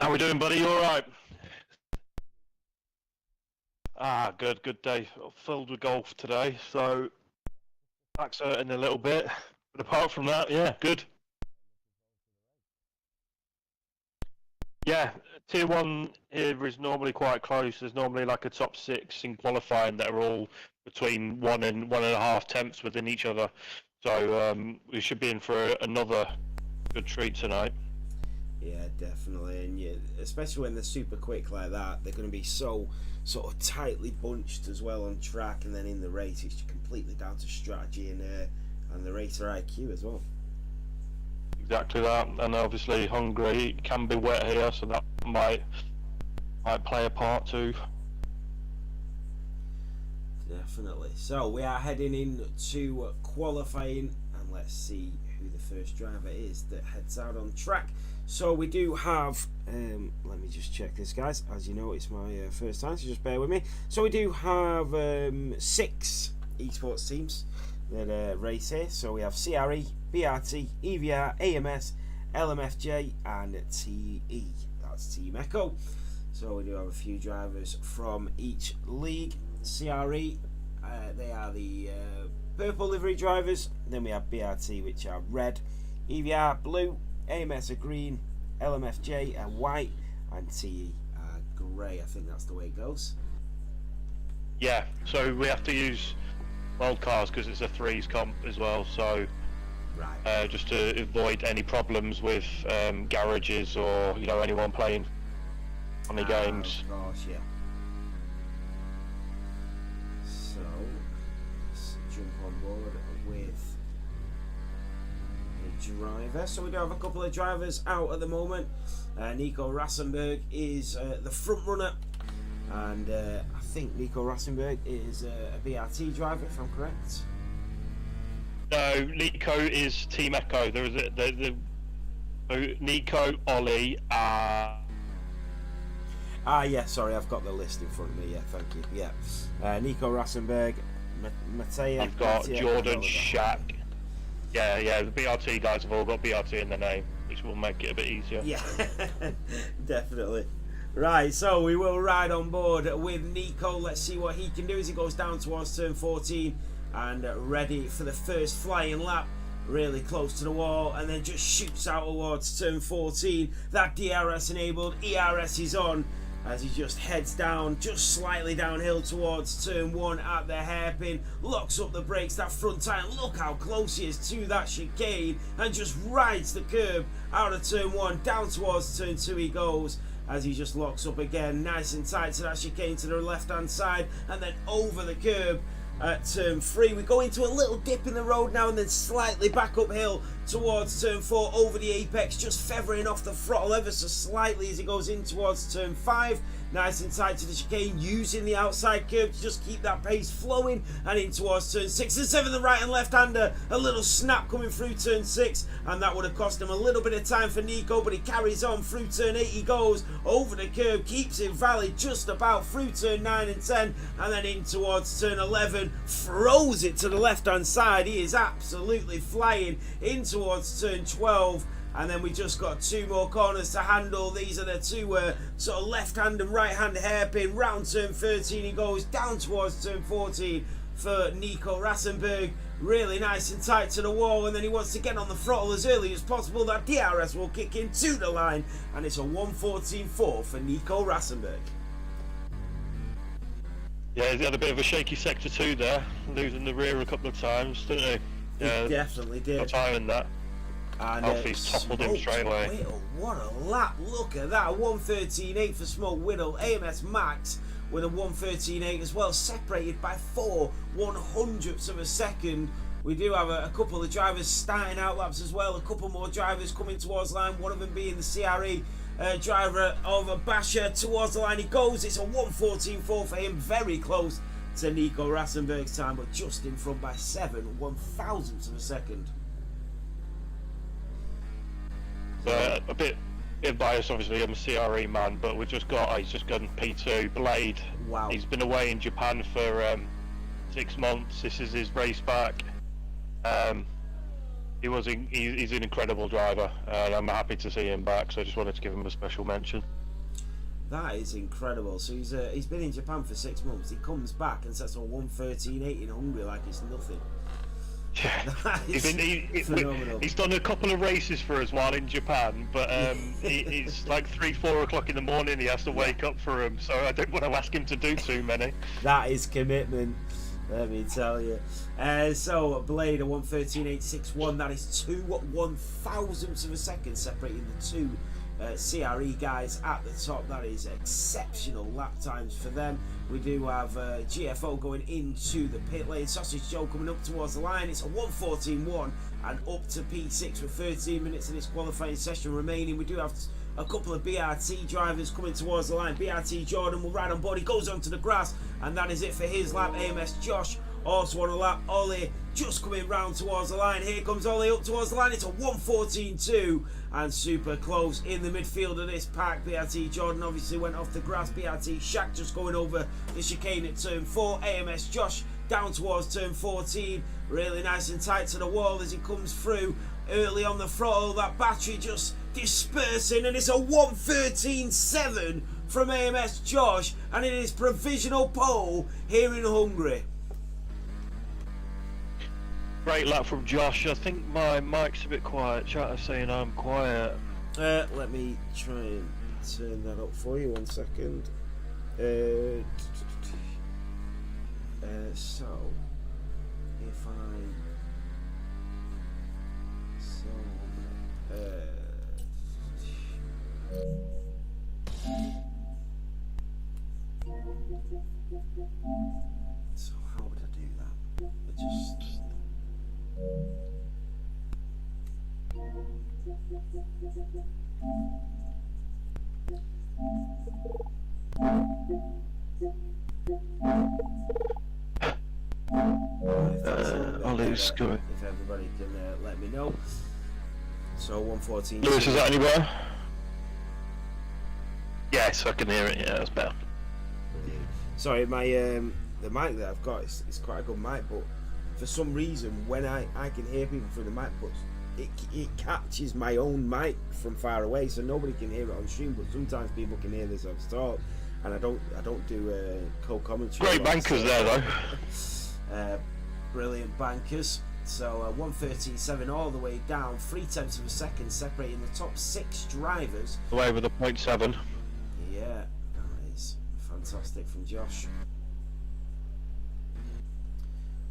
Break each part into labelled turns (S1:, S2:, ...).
S1: How we doing, buddy? You all right? Good day. Filled with golf today, so back's hurting a little bit. But apart from that, yeah, good. Yeah, Tier 1 here is normally quite close. There's normally like a top 6 in qualifying that are all between 1.5 tenths within each other. So we should be in for another good treat tonight.
S2: Yeah, definitely, and especially when they're super quick like that, they're going to be so sort of tightly bunched as well on track, and then in the race, it's completely down to strategy and the racer IQ as well.
S1: Exactly that, and obviously Hungary can be wet here, so that might play a part too.
S2: Definitely. So we are heading into qualifying, and let's see who the first driver is that heads out on track. So we do have, let me just check this, guys. As you know, it's my first time, so just bear with me. So we do have 6 esports teams that race here. So we have CRE, BRT, EVR, AMS, LMFJ, and TE. That's Team Echo. So we do have a few drivers from each league. CRE, they are the purple livery drivers. Then we have BRT, which are red, EVR blue, AMS are green, LMFJ are white, and TE are grey. I think that's the way it goes.
S1: Yeah, so we have to use wild cars because it's a threes comp as well. So
S2: right.
S1: just to avoid any problems with garages or anyone playing funny games.
S2: Of course, yeah. So jump on board with a driver. So we do have a couple of drivers out at the moment. Nico Rassenberg is the front runner, and I think Nico Rassenberg is a BRT driver, if I'm correct.
S1: No, Nico is Team Echo. There is Nico, Ollie,
S2: yeah, sorry, I've got the list in front of me. Yeah, thank you. Yeah, Nico Rassenberg, Mattea.
S1: You've got Jordan, Shaq. Yeah, the BRT guys have all got BRT in their name, which will make it a bit easier.
S2: Yeah, definitely. Right, so we will ride on board with Nico. Let's see what he can do as he goes down towards turn 14 and ready for the first flying lap. Really close to the wall, and then just shoots out towards turn 14. That DRS enabled, ERS is on as he just heads down, just slightly downhill towards turn 1 at the hairpin, locks up the brakes, that front tire, look how close he is to that chicane, and just rides the curb out of turn 1, down towards turn 2 he goes, as he just locks up again, nice and tight to that chicane to the left hand side, and then over the curb at turn 3. We go into a little dip in the road now and then slightly back uphill towards turn 4 over the apex, just feathering off the throttle ever so slightly as he goes in towards turn 5. Nice and tight to the chicane, using the outside curve to just keep that pace flowing, and in towards turn 6 and 7, the right and left hander, a little snap coming through turn 6, and that would have cost him a little bit of time for Nico, but he carries on through turn 8. He goes over the curve, keeps it valid just about through turn 9 and 10, and then in towards turn 11, throws it to the left hand side. He is absolutely flying in towards turn 12. And then we just got 2 more corners to handle. These are the 2 sort of left hand and right hand hairpin. Round turn 13 he goes, down towards turn 14 for Nico Rassenberg. Really nice and tight to the wall, and then he wants to get on the throttle as early as possible. That DRS will kick into the line, and it's a 1:14.4 for Nico Rassenberg.
S1: Yeah, he had a bit of a shaky sector 2 there, losing the rear a couple of times, didn't he? Yeah,
S2: he definitely did.
S1: Got time in that.
S2: And
S1: Alfie's toppled him straight away.
S2: Whittle, what a lap, look at that, 1:13.8 for Smoke Whittle. AMS Max with a 1:13.8 as well, separated by 4/100ths of a second. We do have a couple of drivers starting out laps as well, a couple more drivers coming towards line, one of them being the CRE driver of Basher. Towards the line he goes, it's a 1:14.4 for him, very close to Nico Rassenberg's time, but just in front by 7/1000ths of a second.
S1: A bit biased, obviously. I'm a CRE man, but he's just gone P2 Blade.
S2: Wow. He's
S1: been away in Japan for 6 months. This is his race back. He's an incredible driver, and I'm happy to see him back. So I just wanted to give him a special mention.
S2: That is incredible. So he's been in Japan for 6 months. He comes back and sets a 1:13.8 in Hungary like it's nothing.
S1: Yeah,
S2: phenomenal.
S1: He's done a couple of races for us while in Japan, but it's like 3-4 o'clock in the morning. He has to wake up for him, so I don't want to ask him to do too many.
S2: That is commitment, let me tell you. So Blade a 1:13.861. That is 2/1000ths of a second separating the 2 CRE guys at the top. That is exceptional lap times for them. We do have GFO going into the pit lane. Sausage Joe coming up towards the line. It's a 1:14.1 and up to P6 with 13 minutes in this qualifying session remaining. We do have a couple of BRT drivers coming towards the line. BRT Jordan will ride on board. He goes onto the grass, and that is it for his lap. AMS Josh also on a lap. Ollie just coming round towards the line. Here comes Ollie up towards the line. It's a 1:14.2 and super close in the midfield of this pack. BRT Jordan obviously went off the grass. BRT Shaq just going over the chicane at turn 4. AMS Josh down towards turn 14. Really nice and tight to the wall as he comes through early on the throttle. That battery just dispersing, and it's a 1:13.7 from AMS Josh, and it is provisional pole here in Hungary.
S1: Great lap from Josh. I think my mic's a bit quiet. Chat is saying I'm quiet.
S2: Let me try and turn that up for you. 1 second. So if so how would I do that?
S1: Ollie's going.
S2: If everybody can let me know. So 114.
S1: Lewis, is that anywhere? Yes, I can hear it. Yeah, that's better.
S2: Sorry, my the mic that I've got is quite a good mic, but for some reason when I can hear people through the mic, but it catches my own mic from far away, so nobody can hear it on stream. But sometimes people can hear this as talk, and I don't do co-commentary.
S1: Great bankers there though.
S2: Brilliant bankers. So 113.7 all the way down, 0.3 of a second separating the top 6 drivers.
S1: Away with a 0.7.
S2: Yeah, that is fantastic from Josh.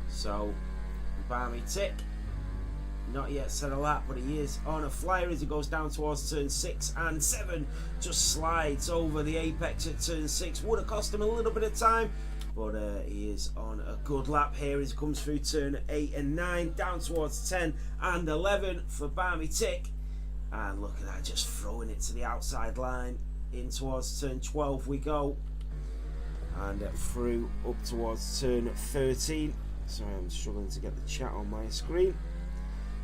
S2: So, Barmy Tick, not yet set a lap, but he is on a flyer as he goes down towards turn 6 and 7. Just slides over the apex at turn 6. Would have cost him a little bit of time, but he is on a good lap here as he comes through turn 8 and 9, down towards 10 and 11 for Barmy Tick. And look at that, just throwing it to the outside line. In towards turn 12 we go. And through up towards turn 13. Sorry, I'm struggling to get the chat on my screen.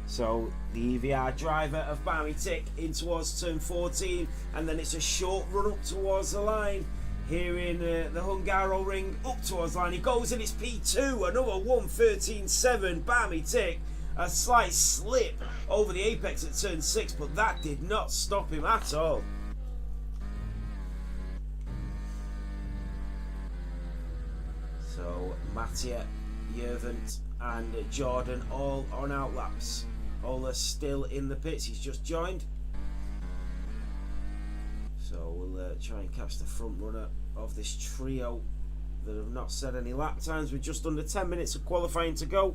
S2: So the EVR driver of Barmy Tick in towards turn 14, and then it's a short run up towards the line here in the Hungaro ring, up towards the line. He goes and it's P2, another 113.7. Barmy Tick, a slight slip over the apex at turn 6, but that did not stop him at all. So Mattia, Yervant and Jordan all on outlaps. Ola still in the pits, he's just joined. So we'll try and catch the front runner of this trio that have not set any lap times with just under 10 minutes of qualifying to go.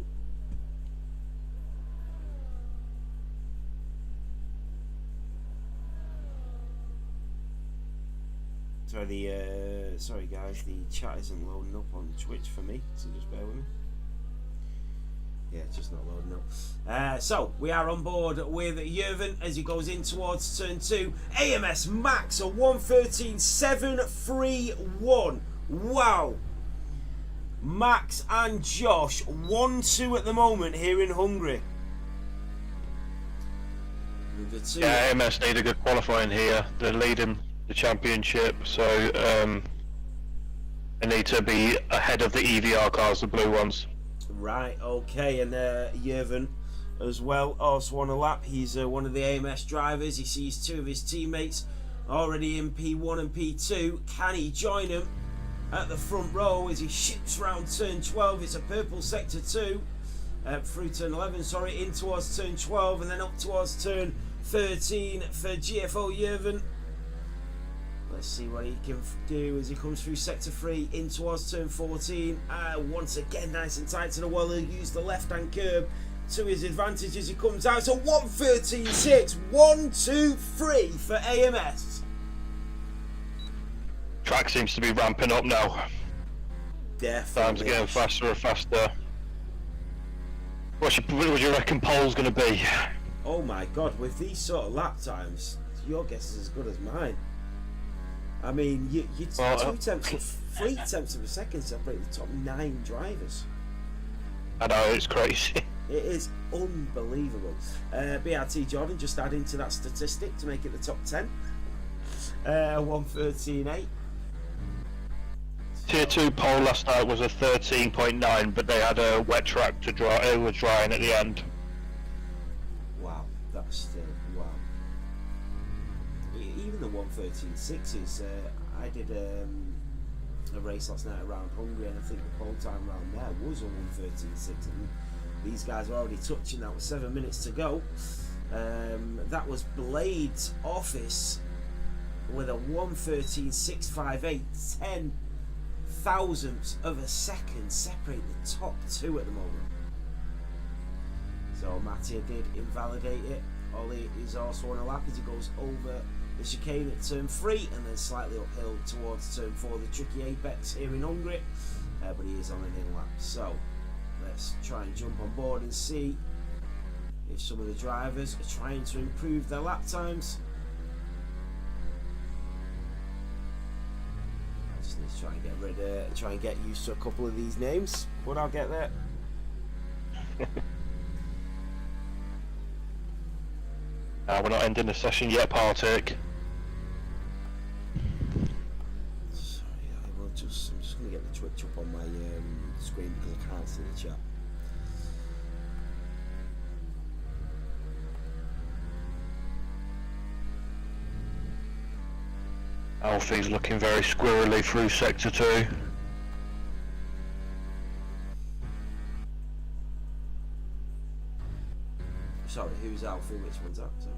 S2: Sorry guys, the chat isn't loading up on Twitch for me, so just bear with me. Yeah, it's just not loading up. So we are on board with Yervin as he goes in towards turn 2. AMS Max a 113.731. Wow. Max and Josh 1-2 at the moment here in Hungary.
S1: Yeah, AMS need a good qualifying here. They're leading the championship, so they need to be ahead of the EVR cars, the blue ones.
S2: Right, okay, and Yervin as well, also on a lap. He's one of the AMS drivers. He sees 2 of his teammates already in P1 and P2. Can he join him at the front row as he shoots round turn 12? It's a purple sector 2 through turn 11, sorry, in towards turn 12 and then up towards turn 13 for GFO Yervin. Let's see what he can do as he comes through sector 3 in towards turn 14. Once again, nice and tight to the wall. He'll use the left-hand curb to his advantage as he comes out. So 113.6, 1-2-3 for AMS.
S1: Track seems to be ramping up now.
S2: Definitely.
S1: Times are getting faster and faster. What do you reckon pole's going to be?
S2: Oh my god, with these sort of lap times, your guess is as good as mine. I mean, you 3 tenths of a second separate the top 9 drivers. I know, it's crazy. It is unbelievable. BRT Jordan just adding to that statistic to make it the top 10. 113.8. Tier 2 pole last night was a 13.9, but they had a wet track to dry. It was drying at the end. Wow, that's still wow. Even the 113.6 is. I did a race last night around Hungary, and I think the pole time around there was a 113.6, and these guys were already touching that with 7 minutes to go. That was Blade's Office with a 113.658, 10 thousandths of a second separate the top 2 at the moment. So Mattia did invalidate it. Ollie is also on a lap as he goes over the chicane at turn 3 and then slightly uphill towards turn 4, the tricky apex here in Hungary, but he is on an in lap. So let's try and jump on board and see if some of the drivers are trying to improve their lap times. I just need to try and get used to a couple of these names, but I'll get there.
S1: We're not ending the session yet, Partick.
S2: Sorry, I'm just going to get the Twitch up on my screen because I can't see the chat.
S1: Alfie's looking very squirrely through sector 2.
S2: Sorry, who's Alfie? Which one's that? Sorry.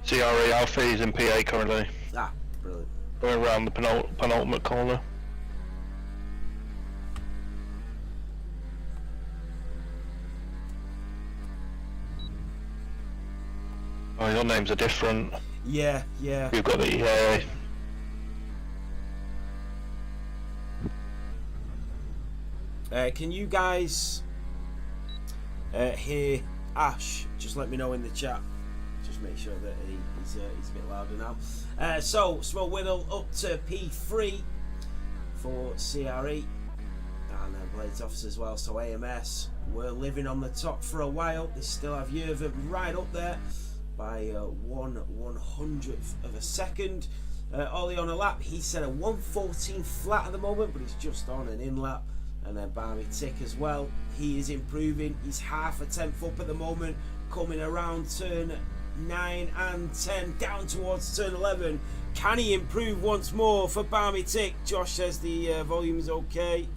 S1: CRE Alfie's in PA currently.
S2: Ah, brilliant.
S1: Going around the penultimate corner. Oh, your names are different.
S2: Yeah.
S1: You've got the
S2: Can you guys hear Ash? Just let me know in the chat. Just make sure that he's a bit louder now. So, Small Whittle up to P3 for CRE. And then Blades Office as well. So AMS were living on the top for a while. They still have Yervin right up there by 1/100th of a second. Ollie on a lap. He's set a 1:14 flat at the moment, but he's just on an in lap. And then Barmy Tick as well. He is improving. He's half a tenth up at the moment, coming around turn 9 and 10, down towards turn 11. Can he improve once more for Barmy Tick? Josh says the volume is okay.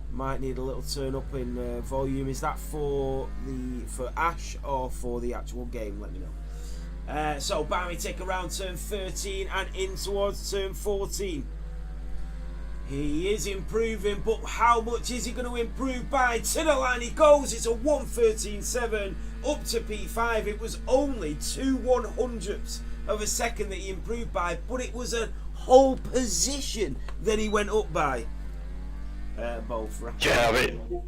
S2: Might need a little turn up in volume. Is that for Ash or for the actual game? Let me know. So Barmy Tick around turn 13 and in towards turn 14. He is improving, but how much is he going to improve by? To the line he goes. It's a 1:13.7 up to P5. It was only 2/100ths of a second that he improved by, but it was a whole position that he went up by. Both. Right?
S1: Yeah, but you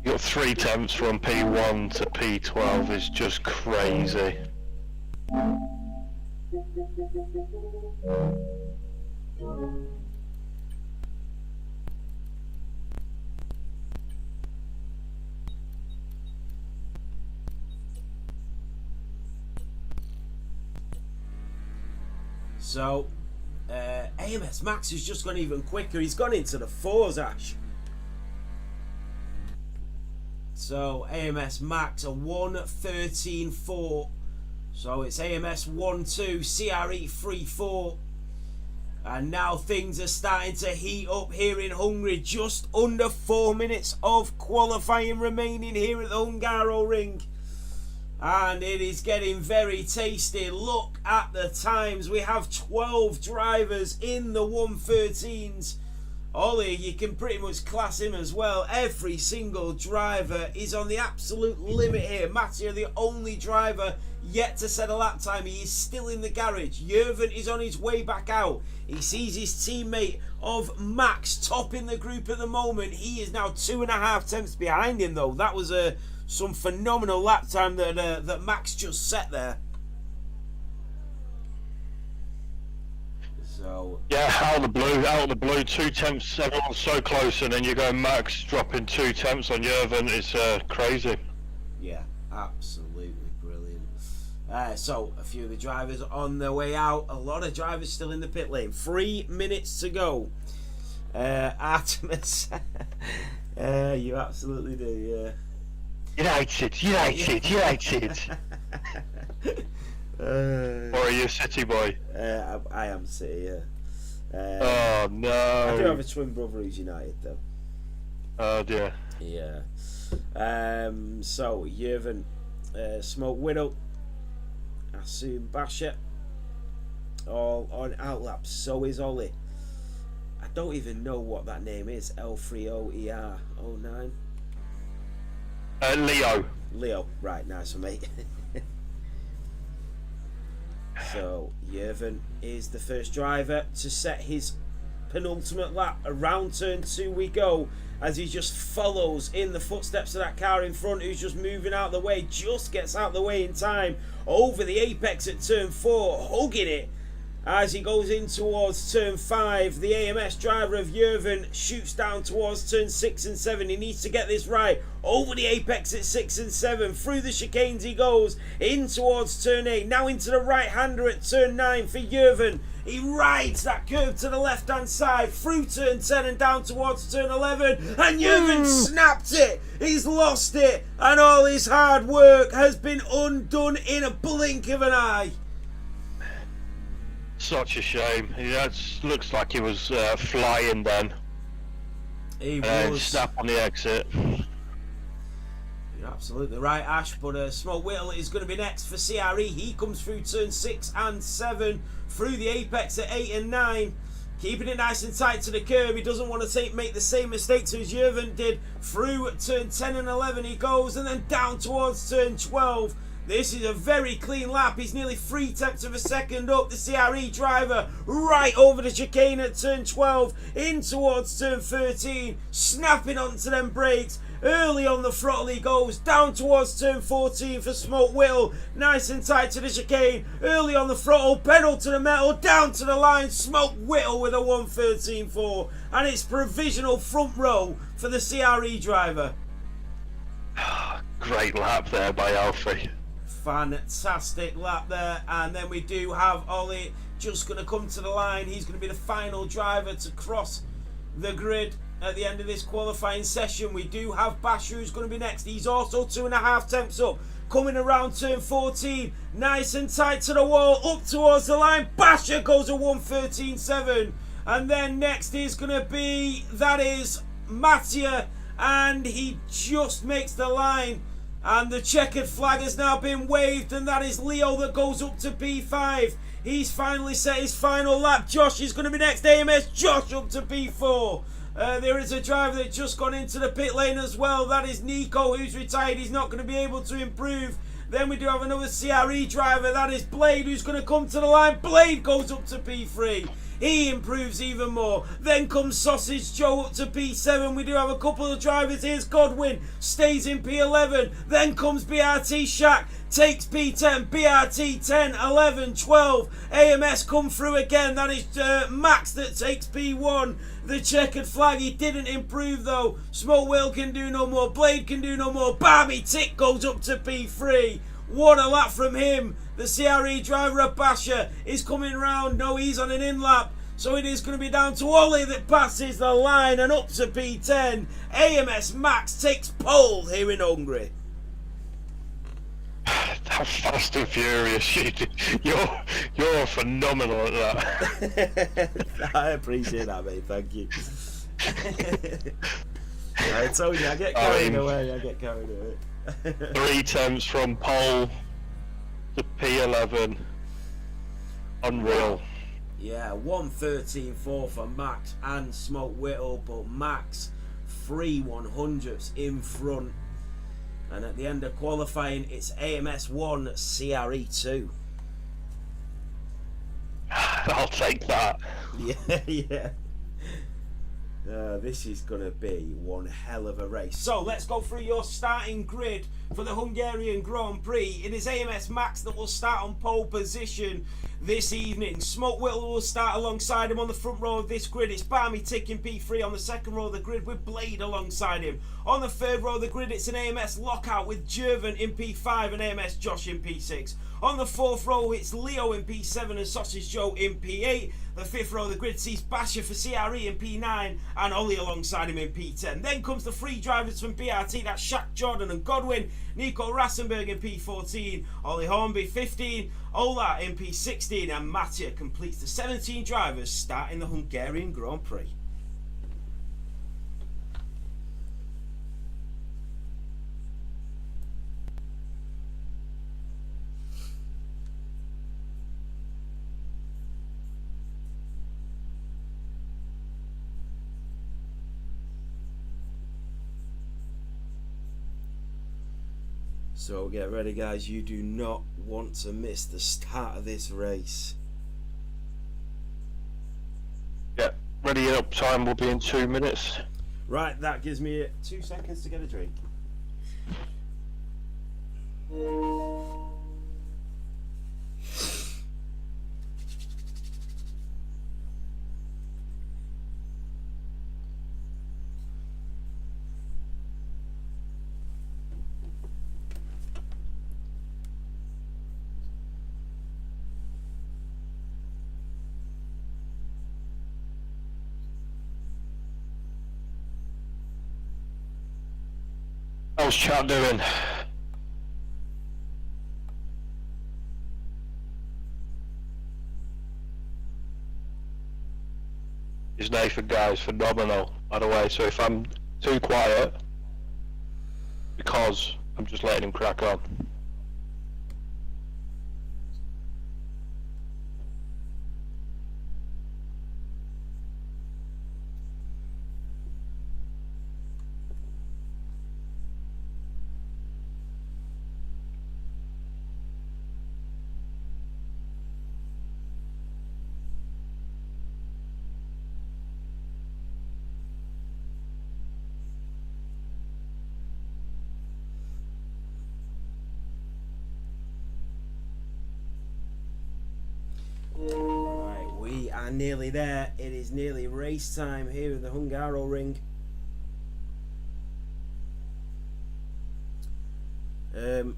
S1: got 3 tenths from P1 to P12 is just crazy.
S2: So, AMS Max has just gone even quicker. He's gone into the 4s, Ash. So, AMS Max a 1:13.4. So, it's AMS 1-2, CRE 3-4. And now things are starting to heat up here in Hungary. Just under 4 minutes of qualifying remaining here at the Hungaroring. And it is getting very tasty. Look at the times. We have 12 drivers in the 1:13s. Ollie, you can pretty much class him as well. Every single driver is on the absolute limit here. Mattia, the only driver yet to set a lap time. He is still in the garage. Yervin is on his way back out. He sees his teammate of Max topping the group at the moment. He is now 2.5 tenths behind him, though. That was some phenomenal lap time that Max just set there. So
S1: yeah, out of the blue, 2 tenths. Everyone's so close, and then you go Max dropping 2 tenths on Yervin. It's crazy.
S2: Yeah, absolutely brilliant. So a few of the drivers on their way out. A lot of drivers still in the pit lane. 3 minutes to go. Artemis, you absolutely do. Yeah.
S1: United. Or are you a City boy?
S2: I am City, yeah.
S1: Oh no.
S2: I do have a twin brother who's United though.
S1: Oh dear.
S2: Yeah. So Yervin, Smoke Widow, Assume Basher, all on outlaps. So is Ollie. I don't even know what that name is. L30ER09. Leo. Right, nice one, mate. So Yervin is the first driver to set his penultimate lap. Around turn 2 we go, as he just follows in the footsteps of that car in front, who's just moving out the way, just gets out the way in time over the apex at turn 4, hugging it as he goes in towards turn 5. The AMS driver of Jurven shoots down towards turn 6 and 7. He needs to get this right. Over the apex at 6 and 7. Through the chicanes he goes. In towards turn 8. Now into the right-hander at turn 9 for Jurven. He rides that curve to the left-hand side. Through turn 10 and down towards turn 11. And Jurven snapped it. He's lost it. And all his hard work has been undone in a blink of an eye.
S1: Such a shame. He looks like he was flying then.
S2: He was.
S1: Snap on the exit.
S2: You're absolutely right, Ash. But Smoke Whittle is going to be next for CRE. He comes through turn 6 and 7, through the apex at 8 and 9. Keeping it nice and tight to the curb. He doesn't want to make the same mistakes as Jurven did. Through turn 10 and 11 he goes, and then down towards turn 12. This is a very clean lap. He's nearly 3/10 of a second up. The CRE driver right over the chicane at turn 12, in towards turn 13, snapping onto them brakes. Early on the throttle he goes, down towards turn 14 for Smoke Whittle. Nice and tight to the chicane. Early on the throttle, pedal to the metal, down to the line. Smoke Whittle with a 1:13.4. And it's provisional front row for the CRE driver.
S1: Great lap there by Alfie.
S2: Fantastic lap there. And then we do have Ollie just going to come to the line. He's going to be the final driver to cross the grid at the end of this qualifying session. We do have Basher who's going to be next. He's also 2.5 temps up, coming around turn 14, nice and tight to the wall, up towards the line. Basher goes a 1:13.7. And then next is going to be, that is Mattia, and he just makes the line. And the checkered flag has now been waved, and that is Leo that goes up to P5. He's finally set his final lap. Josh is going to be next. AMS Josh up to P4. There is a driver that's just gone into the pit lane as well. That is Nico, who's retired. He's not going to be able to improve. Then we do have another CRE driver. That is Blade, who's going to come to the line. Blade goes up to P3. He improves even more. Then comes Sausage Joe up to P7. We do have a couple of drivers. Here's Godwin, stays in P11. Then comes BRT Shaq, takes P10. BRT 10, 11, 12. AMS come through again. That is Max that takes P1. The checkered flag, he didn't improve though. Smoke Will can do no more. Blade can do no more. Barbie Tick goes up to P3. What a lap from him. The CRE driver of Basher is coming round. No, he's on an in lap. So it is going to be down to Ollie that passes the line and up to P10. AMS Max takes pole here in Hungary.
S1: That Fast and Furious. You're phenomenal at that.
S2: I appreciate that, mate. Thank you. I told you, I get carried away.
S1: 3 temps from pole to P11. Unreal.
S2: Yeah, 1:13.4 for Max and Smoke Whittle, but Max 3 100ths in front. And at the end of qualifying, it's AMS 1, CRE 2.
S1: I'll take that.
S2: Yeah. This is going to be one hell of a race. So let's go through your starting grid for the Hungarian Grand Prix. It is AMS Max that will start on pole position this evening. Smoke Whittle will start alongside him on the front row of this grid. It's Barmy Tick in P3 on the second row of the grid with Blade alongside him. On the third row of the grid, it's an AMS lockout with Jurven in P5 and AMS Josh in P6. On the fourth row, it's Leo in P7 and Sausage Joe in P8. The fifth row of the grid sees Basher for CRE in P9 and Ollie alongside him in P10. Then comes the three drivers from BRT, that's Shaq, Jordan and Godwin. Nico Rassenberg in P14, Ollie Hornby 15, Ola in P16, and Mattia completes the 17 drivers starting the Hungarian Grand Prix. So get ready, guys, you do not want to miss the start of this race.
S1: Yeah, ready up time will be in 2 minutes.
S2: Right, that gives me 2 seconds to get a drink.
S1: How's chat doing? His Nathan guy is phenomenal, by the way, so if I'm too quiet, because I'm just letting him crack on.
S2: Right, we are nearly there. It is nearly race time here at the Hungary ring.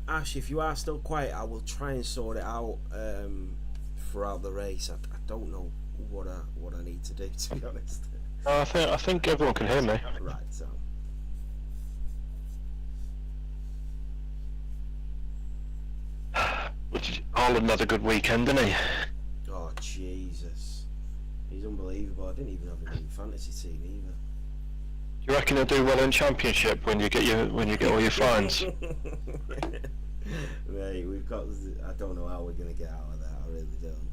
S2: Ash, if you are still quiet, I will try and sort it out throughout the race. I don't know what I need to do, to be honest.
S1: I think everyone can hear me.
S2: Right, so.
S1: Which is all another good weekend, isn't he?
S2: Oh Jesus, he's unbelievable. I didn't even have him in fantasy team either.
S1: Do you reckon he'll do well in championship when you get all your fines?
S2: Mate, we've got. I don't know how we're gonna get out of that. I really don't.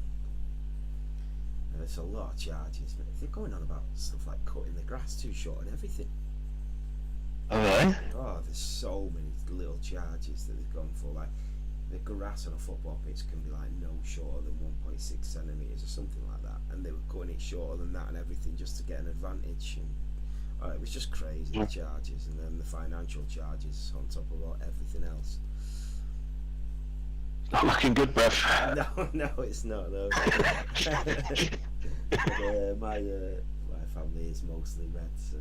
S2: There's a lot of charges. They're going on about stuff like cutting the grass too short and everything.
S1: Are they?
S2: Oh, there's so many little charges that they've gone for. Like the grass on a football pitch can be like no shorter than 1.6 centimeters or something like that, and they were cutting it shorter than that and everything just to get an advantage. And it was just crazy, the charges, and then the financial charges on top of everything else.
S1: Not looking good, bruv.
S2: No, it's not. No. My family is mostly red. So.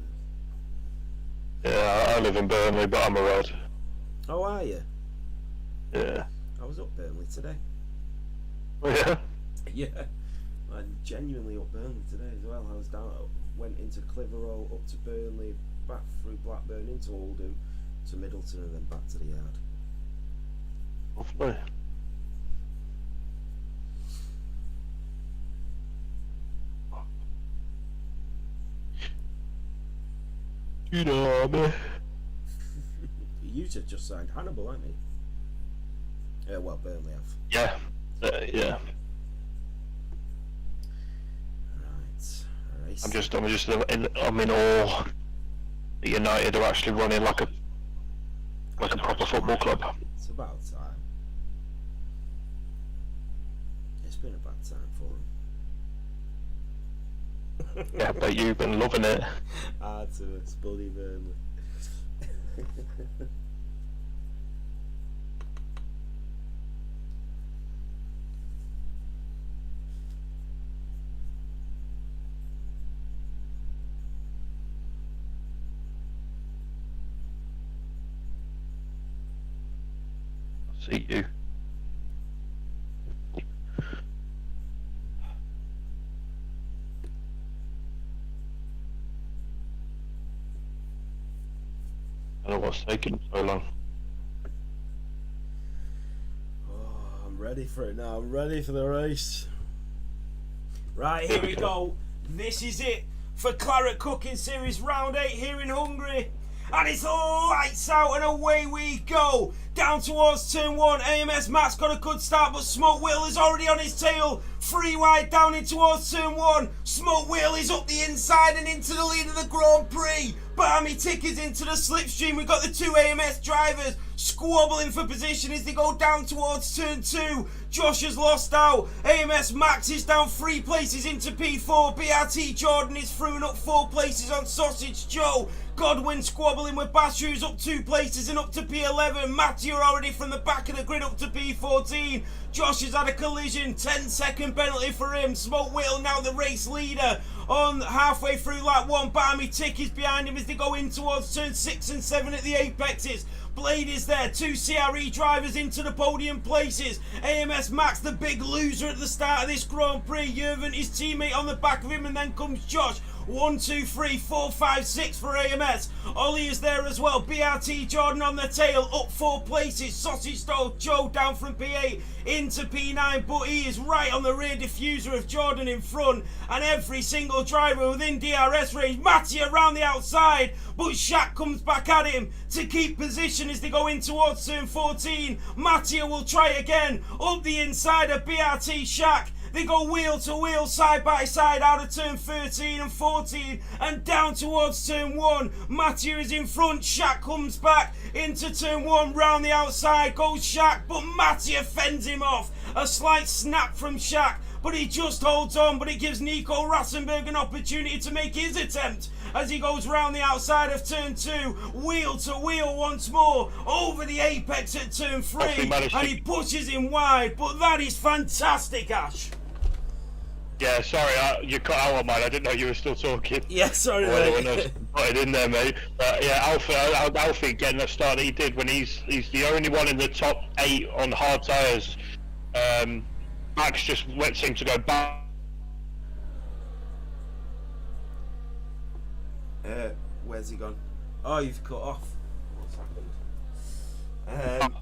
S1: Yeah, I live in Burnley, but I'm a red.
S2: Oh, are you?
S1: Yeah.
S2: I was up Burnley today.
S1: Oh, yeah?
S2: Yeah. I'm genuinely up Burnley today as well. I was went into Clitheroe, up to Burnley, back through Blackburn, into Oldham, to Middleton, and then back to the yard.
S1: Hopefully. You know me.
S2: You just signed Hannibal, haven't you? Well, Burnley have.
S1: Yeah. Yeah.
S2: Right.
S1: I'm in awe that United are actually running like a proper football club.
S2: It's about time. It's been a bad time for them.
S1: Yeah, but you've been loving it.
S2: It's bloody Burnley.
S1: See you. I don't know what's taking so long.
S2: Oh, I'm ready for it now. I'm ready for the race. Right, here we go. This is it for Claret Cooking Series Round 8 here in Hungary. And it's lights out and away we go. down towards turn 1. AMS Max got a good start, but Smoke Whittle is already on his tail. 3 wide down in towards turn 1. Smoke Whittle is up the inside and into the lead of the Grand Prix. Barmy Tick is into the slipstream. We've got the 2 AMS drivers squabbling for position as they go down towards turn 2. Josh has lost out. AMS Max is down 3 places into P4. BRT Jordan is through and up 4 places on Sausage Joe. Godwin squabbling with Basher, who's up 2 places and up to P11. Matthew already from the back of the grid up to P14. Josh has had a collision, 10-second penalty for him. Smoke Whittle now the race leader on halfway through lap 1. Barmy Tick is behind him as they go in towards turn 6 and 7 at the apexes. Blade is there, 2 CRE drivers into the podium places. AMS Max, the big loser at the start of this Grand Prix. Jurgen, his teammate, on the back of him, and then comes Josh. 1, 2, 3, 4, 5, 6 for AMS. Ollie is there as well. BRT Jordan on the tail, up 4 places. Sausage Stove Joe down from P8 into P9, but he is right on the rear diffuser of Jordan in front, and every single driver within DRS range. Matty around the outside, but Shaq comes back at him to keep position as they go in towards turn 14. Matty will try again up the inside of BRT Shaq. They go wheel to wheel, side by side, out of turn 13 and 14 and down towards turn 1. Matthew is in front. Shaq comes back into turn 1. Round the outside goes Shaq, but Matthew fends him off. A slight snap from Shaq, but he just holds on. But it gives Nico Rassenberg an opportunity to make his attempt as he goes round the outside of turn 2. Wheel to wheel once more over the apex at turn 3. And he pushes him wide. But that is fantastic, Ash.
S1: Yeah, sorry, you cut out on mine. I didn't know you were still talking.
S2: Yeah, sorry,
S1: when I put it in there, mate. But yeah, Alfie getting the start that he did when he's the only one in the top 8 on hard tyres. Max just seemed to go back.
S2: Where's he gone? Oh, you've cut off. What's happened?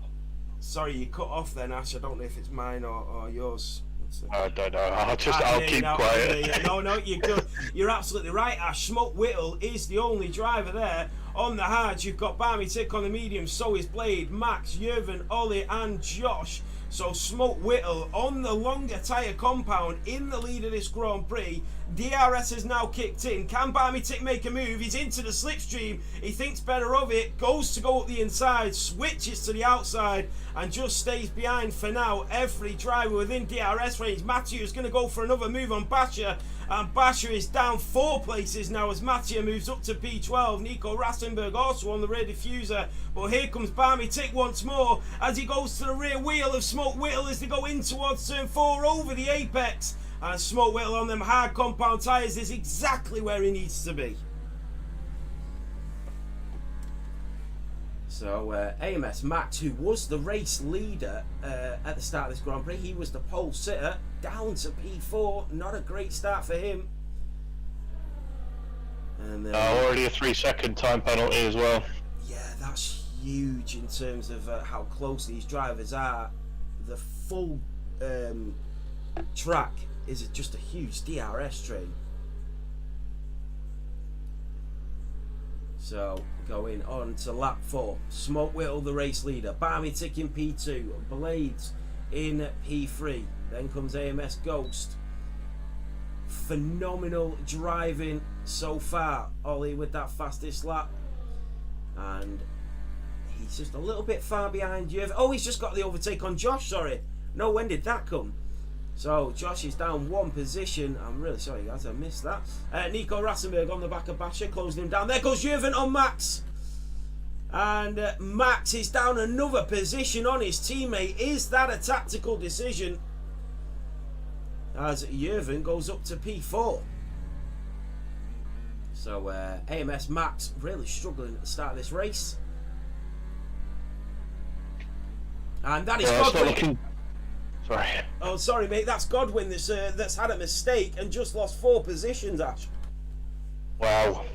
S2: Sorry, you cut off then, Ash. I don't know if it's mine or yours.
S1: I don't know. I'll keep quiet.
S2: No, you're good. You're absolutely right, Ash. Smoke Whittle is the only driver there. On the hards, you've got Barmy Tick on the medium, so is Blade, Max, Jurgen, Ollie and Josh. So Smoke Whittle on the longer tyre compound in the lead of this Grand Prix. DRS has now kicked in. Can Barmy Tick make a move? He's into the slipstream. He thinks better of it. Goes to go up the inside. Switches to the outside and just stays behind for now. Every driver within DRS range. Matthew is going to go for another move on Basher. And Basher is down 4 places now as Matthew moves up to P12. Nico Rassenberg also on the rear diffuser. But here comes Barmy Tick once more as he goes to the rear wheel of Smoke Whittle as they go in towards turn 4 over the apex. And Smoke Whittle on them hard compound tyres is exactly where he needs to be. So AMS Max, who was the race leader at the start of this Grand Prix, he was the pole sitter, down to P4. Not a great start for him. And
S1: already a 3-second time penalty as well.
S2: Yeah, that's huge in terms of how close these drivers are. The full track is just a huge DRS train. So going on to lap 4. Smoke Whittle the race leader. Barmy Tick in P2. Blades in P3. Then comes AMS Ghost. Phenomenal driving so far. Ollie with that fastest lap. And he's just a little bit far behind you. Oh, he's just got the overtake on Josh, sorry. No, when did that come? So Josh is down 1 position. I'm really sorry guys, I missed that. Nico Rassenberg on the back of Basher, closing him down. There goes Jurgen on Max. And Max is down another position on his teammate. Is that a tactical decision? As Jurgen goes up to P4. So AMS Max really struggling at the start of this race. And that is Godwin.
S1: Sorry.
S2: Oh, sorry, mate. That's Godwin that's had a mistake and just lost 4 positions, Ash.
S1: Wow.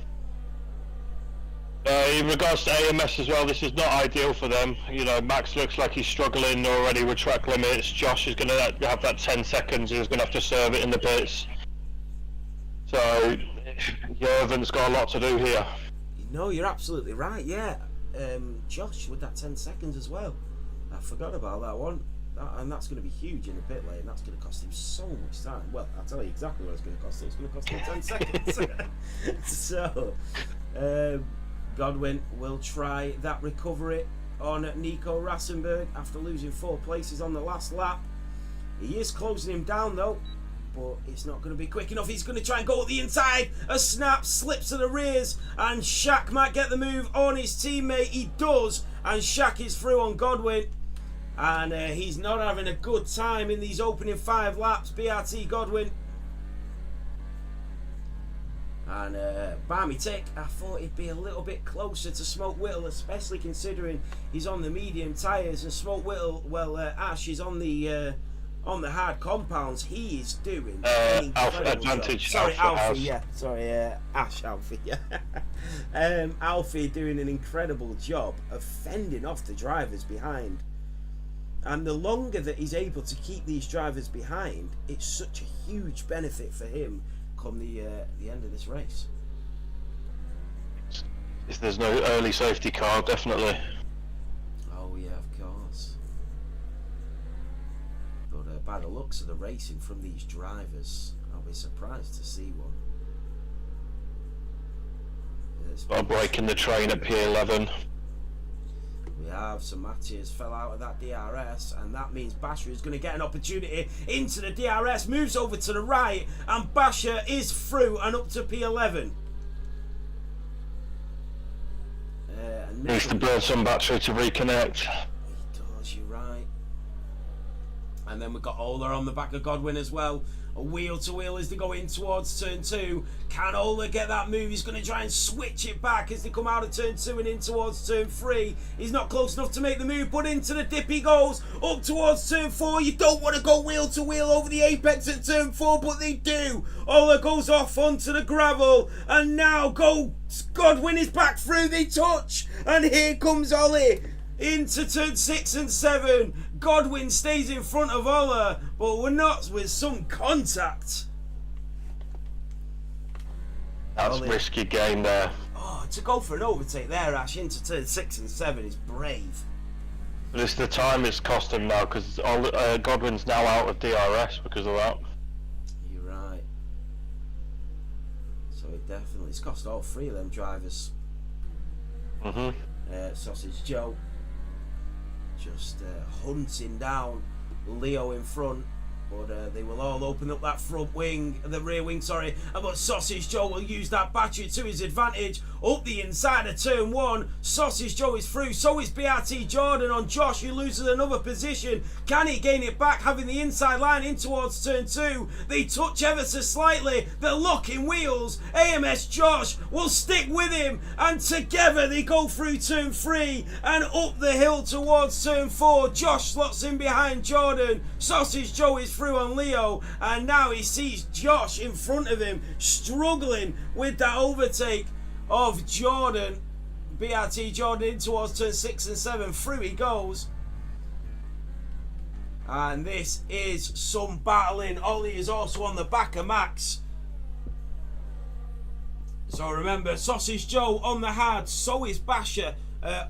S1: In regards to AMS as well, this is not ideal for them. You know, Max looks like he's struggling already with track limits. Josh is going to have that 10 seconds. He's going to have to serve it in the pits. So, Jurgen's got a lot to do here.
S2: No, you're absolutely right, yeah. Josh with that 10 seconds as well. I forgot about that one. And that's going to be huge in a pit lane. That's going to cost him so much time. Well, I'll tell you exactly what it's going to cost him. It's going to cost him 10 seconds. So, Godwin will try that recovery on Nico Rassenberg after losing 4 places on the last lap. He is closing him down though, but it's not going to be quick enough. He's going to try and go up the inside. A snap, slips to the rears, and Shaq might get the move on his teammate. He does, and Shaq is through on Godwin. And he's not having a good time in these opening 5 laps, BRT Godwin. And Barmy Tick, I thought he'd be a little bit closer to Smoke Whittle, especially considering he's on the medium tyres, and Smoke Whittle, well, Ash is on the hard compounds. He is doing an incredible
S1: advantage.
S2: Job. Sorry, Alfie,
S1: House.
S2: yeah. Sorry, Ash, Alfie, yeah. Alfie doing an incredible job of fending off the drivers behind. And the longer that he's able to keep these drivers behind, it's such a huge benefit for him come the end of this race.
S1: If there's no early safety car, definitely.
S2: Oh yeah, of course. But by the looks of the racing from these drivers, I'll be surprised to see one.
S1: I'm breaking the train at P11.
S2: We have, so Matthias fell out of that DRS, and that means Basher is going to get an opportunity into the DRS, moves over to the right, and Basher is through and up to P11.
S1: Needs to burn some battery to reconnect.
S2: He does, you're right. And then we've got Ola on the back of Godwin as well. A wheel to wheel as they go in towards turn 2. Can Ola get that move? He's going to try and switch it back as they come out of turn 2 and in towards turn 3. He's not close enough to make the move, but into the dip he goes. Up towards turn 4. You don't want to go wheel to wheel over the apex at turn 4, but they do. Ola goes off onto the gravel, and now Godwin is back through. They touch, and here comes Ollie into turn 6 and 7. Godwin stays in front of Ola, but we're not with some contact.
S1: That's
S2: Ollie.
S1: Risky game there.
S2: Oh, to go for an overtake there, Ash, into turn 6 and 7 is brave.
S1: But it's the time it's cost him now, because Godwin's now out of DRS because of that.
S2: You're right. So it's cost all 3 of them drivers. Sausage Joe just hunting down Leo in front, but they will all open up that rear wing, sorry, but Sausage Joe will use that battery to his advantage. Up the inside of turn 1, Sausage Joe is through, so is BRT Jordan on Josh, who loses another position. Can he gain it back, having the inside line in towards turn 2? They touch ever so slightly, they're locking wheels. AMS Josh will stick with him, and together they go through turn 3 and up the hill towards turn 4. Josh slots in behind Jordan. Sausage Joe is through on Leo, and now he sees Josh in front of him, struggling with that overtake of Jordan. BRT Jordan in towards turn 6 and 7. Through he goes. And this is some battling. Ollie is also on the back of Max. So remember, Sausage Joe on the hard, so is Basher,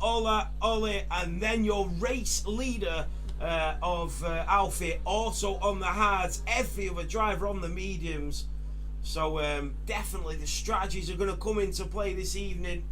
S2: Ola, Ollie, and then your race leader of Alfie also on the hards. Every other driver on the mediums. So definitely the strategies are going to come into play this evening,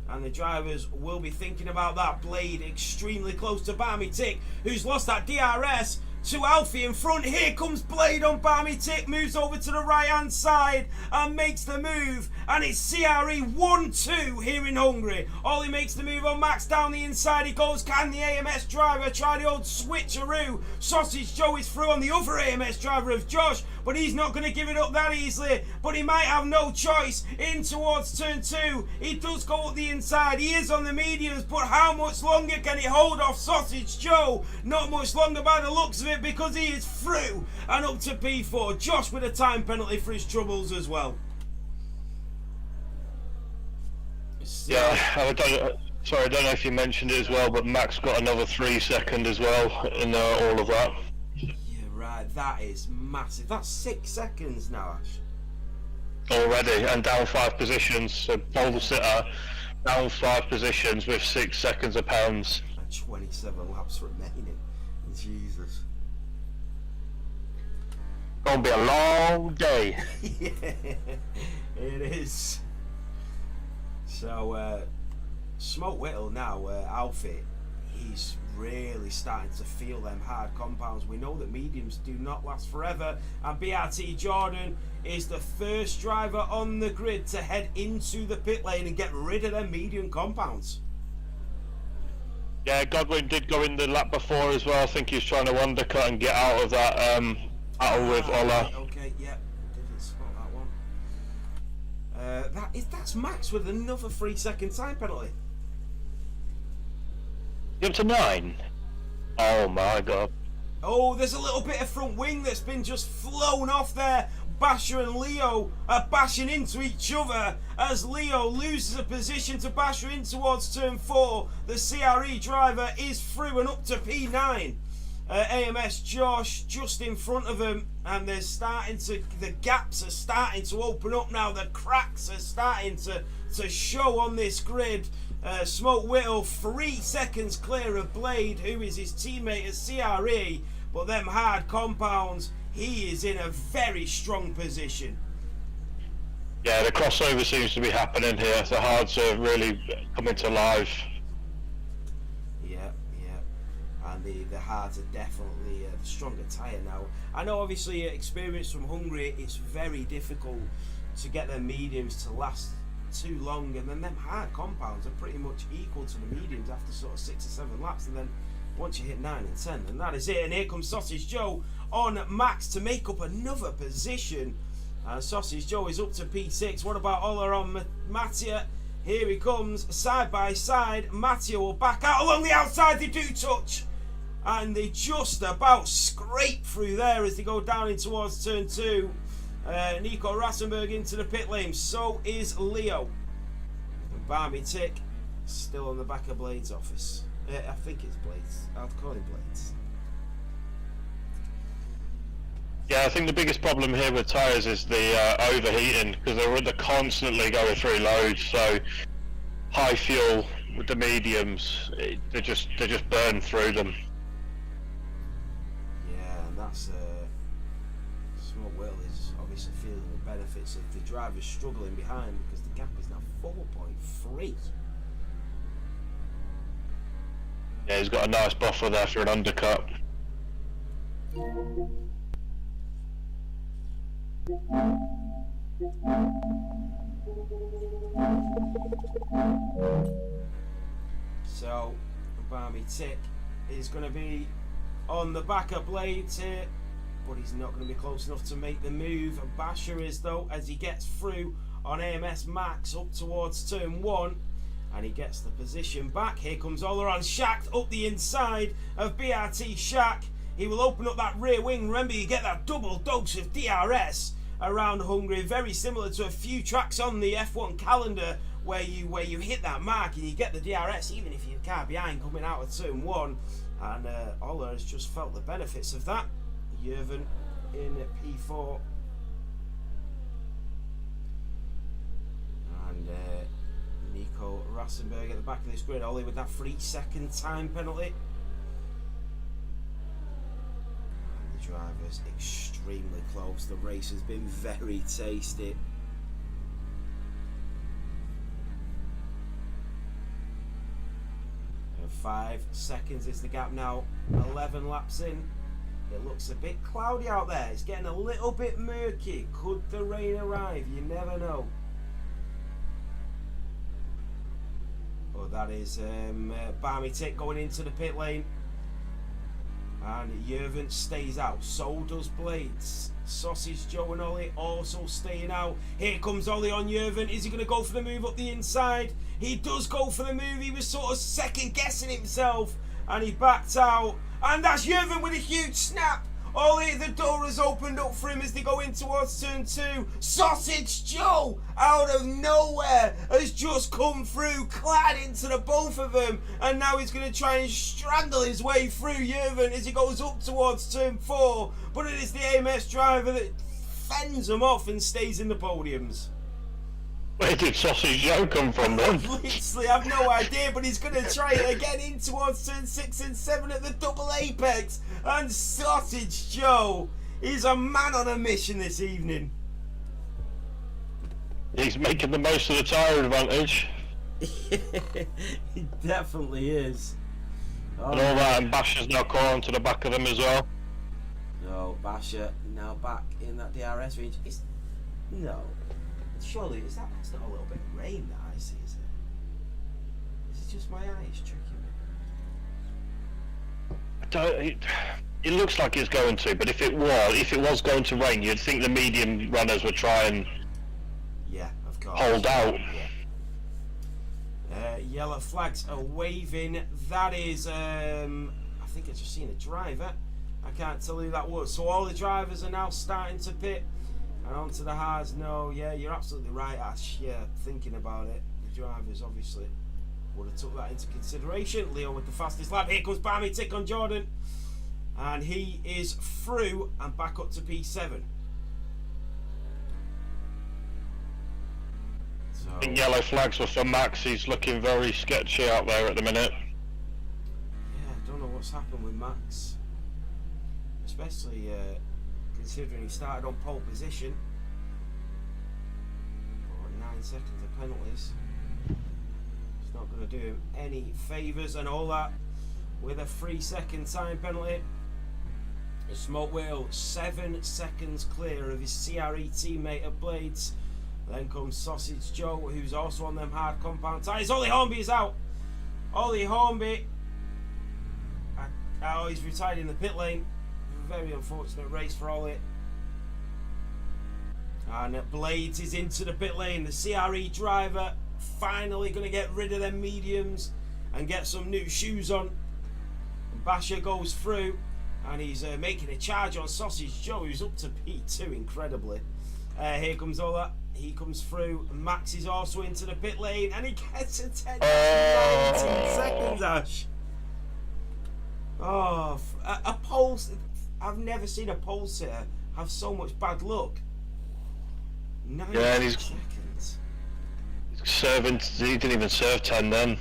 S2: and the drivers will be thinking about that. Blade extremely close to Barmy Tick, who's lost that DRS to Alfie in front. Here comes Blade on Barmy Tick, moves over to the right hand side and makes the move, and it's CRE 1-2 here in Hungary. Ollie makes the move on Max, down the inside he goes. Can the AMS driver try the old switcheroo? Sausage Joe is through on the other AMS driver of Josh, but he's not going to give it up that easily, but he might have no choice. In towards turn 2, he does go up the inside, he is on the mediums, but how much longer can he hold off Sausage Joe? Not much longer by the looks of it, because he is through and up to P4. Josh with a time penalty for his troubles as well.
S1: Yeah, I don't know if you mentioned it as well, but Max got another 3 second as well in all of that.
S2: Yeah, right, that is massive. That's 6 seconds now, Ash.
S1: Already, and down 5 positions, so pole sitter down 5 positions with 6 seconds of pounds.
S2: I 27 laps remaining. Jesus.
S1: Gonna be a long day.
S2: Yeah, it is. So, Smoke Whittle now, outfit, he's really starting to feel them hard compounds. We know that mediums do not last forever, and BRT Jordan is the first driver on the grid to head into the pit lane and get rid of them medium compounds.
S1: Yeah, Godwin did go in the lap before as well. I think he's trying to undercut and get out of that battle with Ola.
S2: Okay, yeah, didn't spot that one. That's Max with another 3-second time penalty.
S1: You up to 9? Oh my god.
S2: Oh, there's a little bit of front wing that's been just flown off there. Basher and Leo are bashing into each other as Leo loses a position to Basher in towards turn 4. The CRE driver is through and up to P9. AMS Josh just in front of him, and the gaps are starting to open up now. The cracks are starting to show on this grid. Smoke Whittle 3 seconds clear of Blade, who is his teammate at CRE, but them hard compounds, he is in a very strong position.
S1: Yeah, the crossover seems to be happening here. The hards are really coming to life.
S2: Yeah, and the hards are definitely the stronger tyre now. I know obviously experience from Hungary, it's very difficult to get their mediums to last too long, and then them hard compounds are pretty much equal to the mediums after sort of 6 or 7 laps, and then once you hit 9 and 10, and that is it. And here comes Sausage Joe on Max to make up another position, and Sausage Joe is up to P6. What about Ola on Mattia? Here he comes, side by side. Mattia will back out along the outside. They do touch, and they just about scrape through there as they go down in towards turn 2. Nico Rassenberg into the pit lane, so is Leo. And Barmy Tick still on the back of Blade's office. I think it's Blades. I'll call him Blades.
S1: Yeah, I think the biggest problem here with tyres is the overheating, because they're constantly going through loads. So high fuel with the mediums, they just burn through them.
S2: Yeah, and that's Smoke Whittle is obviously feeling the benefits of the drivers struggling behind, because the gap is now 4.3.
S1: Yeah, he's got a nice buffer there for an undercut.
S2: So, Barmy Tick is going to be on the back of Blades here, but he's not going to be close enough to make the move. Basher is, though, as he gets through on AMS Max up towards turn 1. And he gets the position back. Here comes Ola on Shaq up the inside of BRT Shaq. He will open up that rear wing. Remember, you get that double dose of DRS around Hungary, very similar to a few tracks on the F1 calendar where you hit that mark and you get the DRS even if you're car behind coming out of turn 1. And Ola has just felt the benefits of that. Jurven in P4. And Nico Rassenberg at the back of this grid, Ollie with that 3-second time penalty. And the driver's extremely close. The race has been very tasty. And 5 seconds is the gap now. 11 laps in. It looks a bit cloudy out there. It's getting a little bit murky. Could the rain arrive? You never know. But that is Barmy Tick going into the pit lane. And Jurven stays out. So does Blades. Sausage Joe and Ollie also staying out. Here comes Ollie on Jurven. Is he going to go for the move up the inside? He does go for the move. He was sort of second guessing himself. And he backed out. And that's Jurven with a huge snap. Ollie, the door has opened up for him as they go in towards turn 2. Sausage Joe, out of nowhere, has just come through, clad into the both of them. And now he's going to try and strangle his way through Jurven as he goes up towards turn 4. But it is the AMS driver that fends him off and stays in the podiums.
S1: Where did Sausage Joe come from then?
S2: Literally, I've no idea, but he's going to try it again in towards turn 6 and 7 at the double apex. And Sausage Joe is a man on a mission this evening.
S1: He's making the most of the tyre advantage.
S2: He definitely is. Oh,
S1: and all that, and Basher's now caught onto the back of them as well.
S2: No, Basher now back in that DRS range. No. Surely, that's not a little bit of rain that I see, is it? Is it just my eyes tricking me?
S1: It looks like it's going to, but if it was going to rain, you'd think the medium runners would try and
S2: of course.
S1: Hold out.
S2: Yeah. Yellow flags are waving. That is, I think I just seen a driver. I can't tell who that was. So all the drivers are now starting to pit. And onto the hards. No, yeah, you're absolutely right, Ash. Yeah, thinking about it, the drivers obviously would have took that into consideration. Leo with the fastest lap. Here comes Barmy Tick on Jordan. And he is through and back up to P7. So,
S1: I think yellow flags were for Max. He's looking very sketchy out there at the minute.
S2: Yeah, I don't know what's happened with Max. Especially considering he started on pole position. 9 seconds of penalties. It's not going to do him any favours, and all that with a 3-second time penalty. The Smoke Wheel 7 seconds clear of his CRE teammate at Blades. Then comes Sausage Joe, who's also on them hard compound tyres. Ollie Hornby is out. Ollie Hornby. Oh, he's retired in the pit lane. Very unfortunate race for Ollie. And Blades is into the pit lane. The CRE driver finally going to get rid of them mediums and get some new shoes on. And Basher goes through, and he's making a charge on Sausage Joe, who's up to P2 incredibly. Here comes Ola. He comes through. Max is also into the pit lane, and he gets a 10 19 seconds, Ash. Oh, a pole. I've never seen a pole sitter have so much bad luck. 9 seconds.
S1: Serving. He didn't even serve 10 then.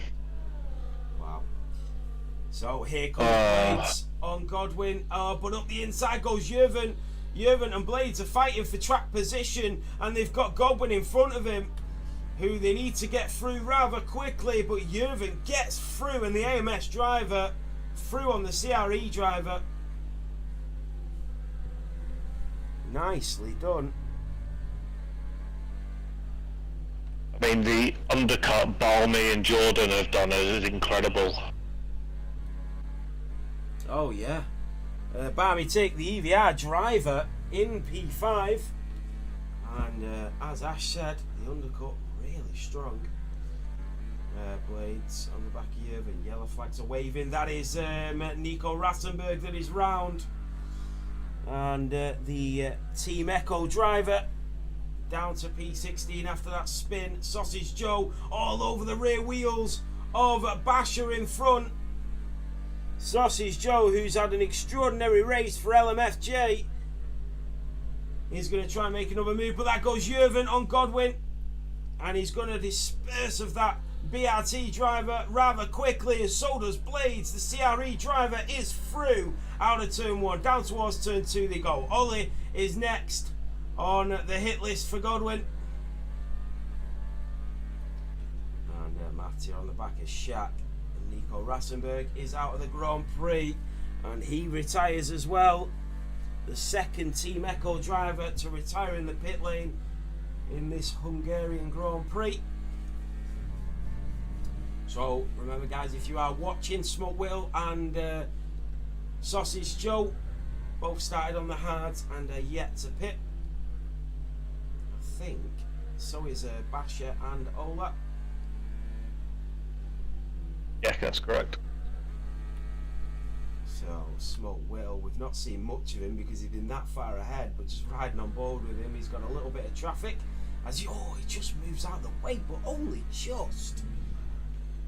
S2: Wow. So here comes Blades on Godwin. But up the inside goes Jurven. Jurven and Blades are fighting for track position, and they've got Godwin in front of him, who they need to get through rather quickly. But Jurven gets through, and the AMS driver through on the CRE driver. Nicely done.
S1: I mean, the undercut Balmy and Jordan have done is incredible.
S2: Oh yeah. Barmy take the EVR driver in P5, and as Ash said, the undercut really strong. Blades on the back of Jurven. Yellow flags are waving. That is Nico Rattenberg that is round. And the Team Echo driver down to P16 after that spin. Sausage Joe all over the rear wheels of Basher in front. Sausage Joe, who's had an extraordinary race for LMFJ, is going to try and make another move, but that goes Jurven on Godwin, and he's going to disperse of that BRT driver rather quickly, and so does Blades. The CRE driver is through out of turn 1, down towards turn 2 they go. Ollie is next on the hit list for Godwin, and Matty on the back of Shaq. Nico Rassenberg is out of the Grand Prix, and he retires as well. The second Team Echo driver to retire in the pit lane in this Hungarian Grand Prix. So remember guys, if you are watching, Smoke Wheel and Sausage Joe both started on the hards and are yet to pit. I think so is Basher and Ola.
S1: Yeah, that's correct.
S2: So Smoke Wheel, we've not seen much of him because he's been that far ahead, but just riding on board with him, he's got a little bit of traffic as he just moves out of the way, but only just.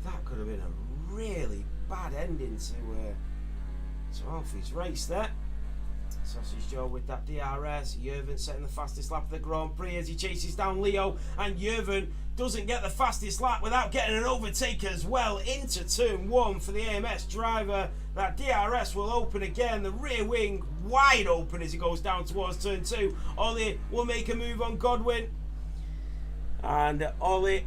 S2: That could have been a really bad ending to Alfie's race there. Sausage Joe with that DRS. Jurven setting the fastest lap of the Grand Prix as he chases down Leo, and Jurven doesn't get the fastest lap without getting an overtake as well into turn 1 for the AMS driver. That DRS will open again, the rear wing wide open as he goes down towards turn 2. Ollie will make a move on Godwin, and Ollie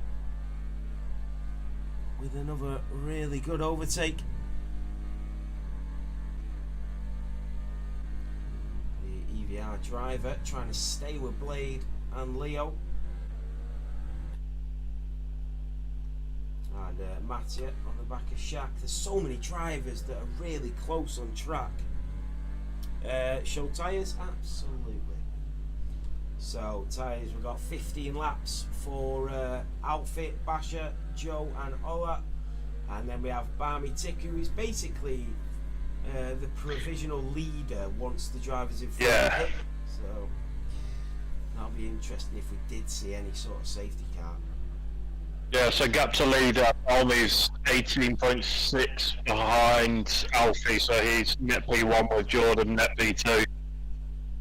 S2: with another really good overtake. The EVR driver trying to stay with Blade and Leo. And Mattia on the back of Shaq. There's so many drivers that are really close on track. Show tyres? Absolutely. So tyres, we've got 15 laps for Outfit, Basher, Joe and Ola. And then we have Barmy Tick, who is basically the provisional leader once the drivers in front of him. So that'll be interesting if we did see any sort of safety car.
S1: Yeah, so gap to leader, Almi's 18.6 behind Alfie, so he's net P1 with Jordan, net P2.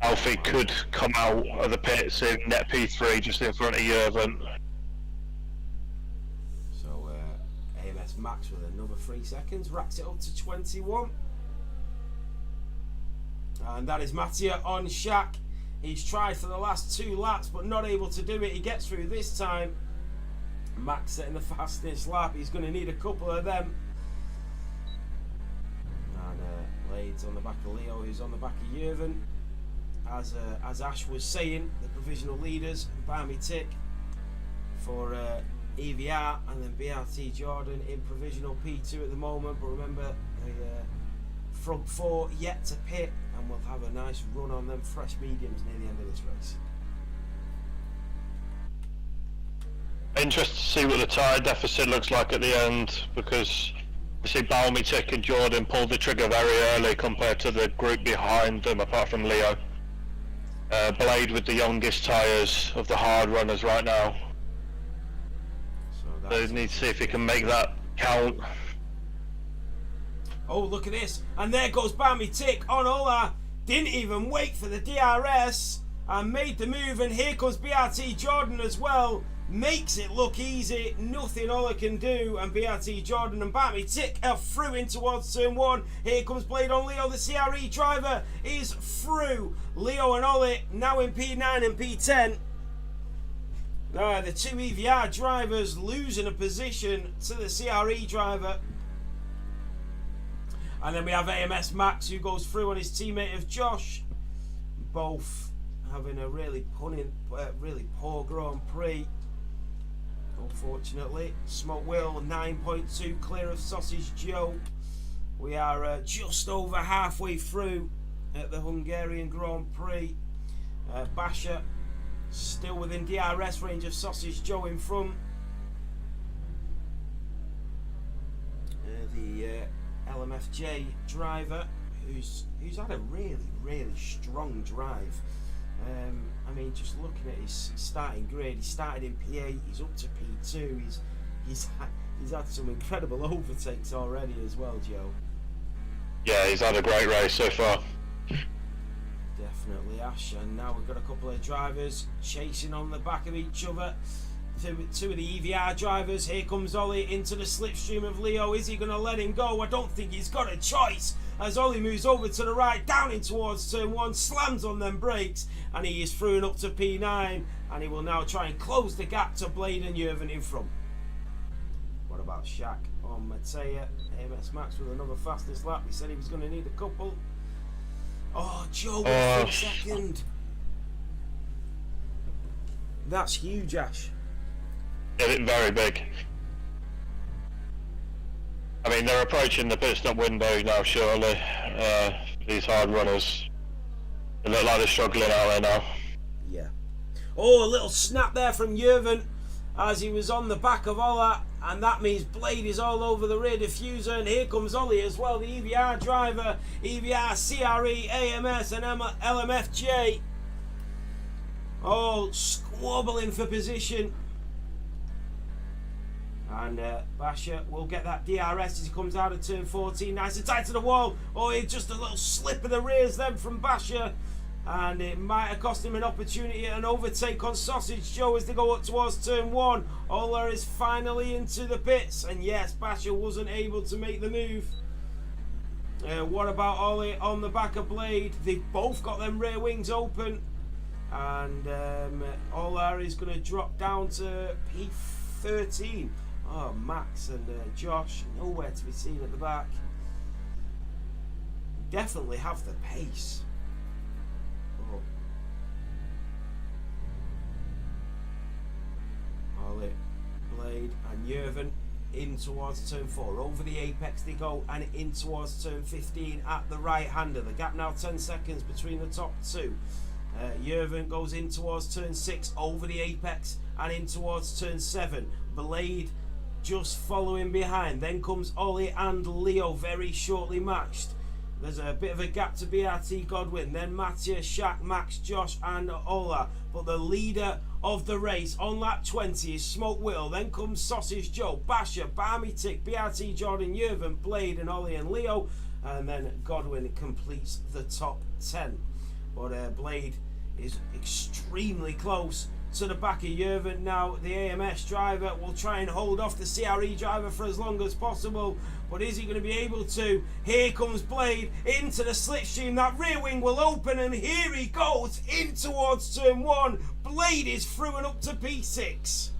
S1: Alfie could come out of the pits in net P3 just in front of Jurven.
S2: So AMS Max with another 3 seconds, racks it up to 21. And that is Mattia on Shaq. He's tried for the last 2 laps but not able to do it. He gets through this time. Max setting the fastest lap. He's going to need a couple of them. And Blades on the back of Leo, who's on the back of Jurven. As Ash was saying, the provisional leaders, Barmy Tick for EVR, and then BRT Jordan in provisional P2 at the moment. But remember, the front 4 yet to pit, and we'll have a nice run on them fresh mediums near the end of this race.
S1: Interested to see what the tyre deficit looks like at the end, because we see Balmy Tick and Jordan pulled the trigger very early compared to the group behind them, apart from Leo. Blade with the youngest tyres of the hard runners right now. So they need to see if he can make that count.
S2: Oh, look at this. And there goes Barmy Tick on Ola. Didn't even wait for the DRS and made the move. And here comes BRT Jordan as well. Makes it look easy. Nothing Ola can do. And BRT Jordan and Barmy Tick are through in towards turn 1. Here comes Blade on Leo. The CRE driver is through. Leo and Ollie now in P9 and P10. The 2 EVR drivers losing a position to the CRE driver. And then we have AMS Max, who goes through on his teammate of Josh. Both having a really poor Grand Prix. Unfortunately, Smoke Will 9.2 clear of Sausage Joe. We are just over halfway through at the Hungarian Grand Prix. Basher still within DRS range of Sausage Joe in front. The LMFJ driver, who's had a really strong drive. I mean, just looking at his starting grade, he started in P8, he's up to P2, he's had some incredible overtakes already as well, Joe.
S1: Yeah, he's had a great race so far.
S2: Definitely, Ash. And now we've got a couple of drivers chasing on the back of each other. Two of the EVR drivers. Here comes Ollie into the slipstream of Leo. Is he going to let him go? I don't think he's got a choice. As Ollie moves over to the right, down in towards turn 1, slams on them brakes, and he is through and up to P9, and he will now try and close the gap to Blade and Jurven in front. What about Shaq on Mattia? AMS Max with another fastest lap. He said he was going to need a couple. Oh, Joe with 2nd. That's huge, Ash.
S1: Very big. I mean, they're approaching the pit stop window now, surely. These hard runners. They look like they're struggling out there now.
S2: Yeah. Oh, a little snap there from Jurven as he was on the back of Ola, and that means Blade is all over the rear diffuser, and here comes Ollie as well, the EVR driver, EVR, CRE, AMS and LMFJ. Oh, squabbling for position. And Basher will get that DRS as he comes out of turn 14. Nice and tight to the wall. Oh, it's just a little slip of the rears then from Basher. And it might have cost him an opportunity at an overtake on Sausage Joe as they go up towards turn 1. Ola is finally into the pits. And yes, Basher wasn't able to make the move. What about Ollie on the back of Blade? They've both got them rear wings open. And Ola is going to drop down to P13. Oh, Max and Josh, nowhere to be seen at the back. Definitely have the pace. Oh. Ollie, Blade and Jurven in towards turn 4. Over the apex they go and in towards turn 15 at the right hander. The gap now 10 seconds between the top two. Jurven goes in towards turn 6 over the apex and in towards turn 7. Blade just following behind. Then comes Ollie and Leo very shortly matched. There's a bit of a gap to BRT Godwin. Then Mattia, Shaq, Max, Josh and Ola. But the leader of the race on lap 20 is Smoke Whittle. Then comes Sausage Joe, Basher, Barmy Tick, BRT Jordan, Jurven, Blade and Ollie and Leo. And then Godwin completes the top 10. But Blade is extremely close to the back of Jurven now. The AMS driver will try and hold off the CRE driver for as long as possible, but is he going to be able to? Here comes Blade into the slipstream. That rear wing will open and here he goes in towards turn 1. Blade is through and up to P6.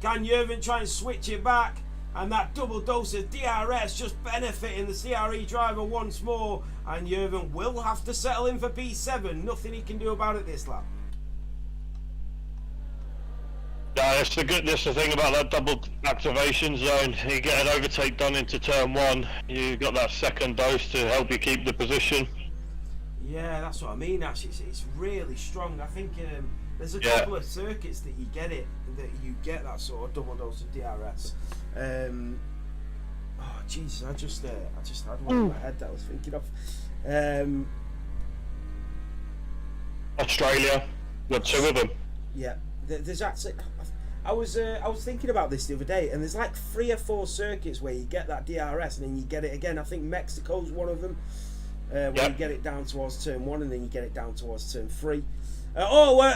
S2: Can Jurven try and switch it back? And that double dose of DRS just benefiting the CRE driver once more, and Jurven will have to settle in for P7. Nothing he can do about it this lap.
S1: Yeah, that's the thing about that double activation zone. You get an overtake done into turn 1, you got that second dose to help you keep the position.
S2: Yeah, that's what I mean. Actually, it's really strong. I think there's a couple of circuits that you get that sort of double dose of DRS. Oh Jesus, I just had one in my head that I was thinking of.
S1: Australia, got 2 of them.
S2: Yeah, there's actually. I was thinking about this the other day, and there's like 3 or 4 circuits where you get that DRS and then you get it again. I think Mexico's one of them, where you get it down towards turn 1 and then you get it down towards turn 3.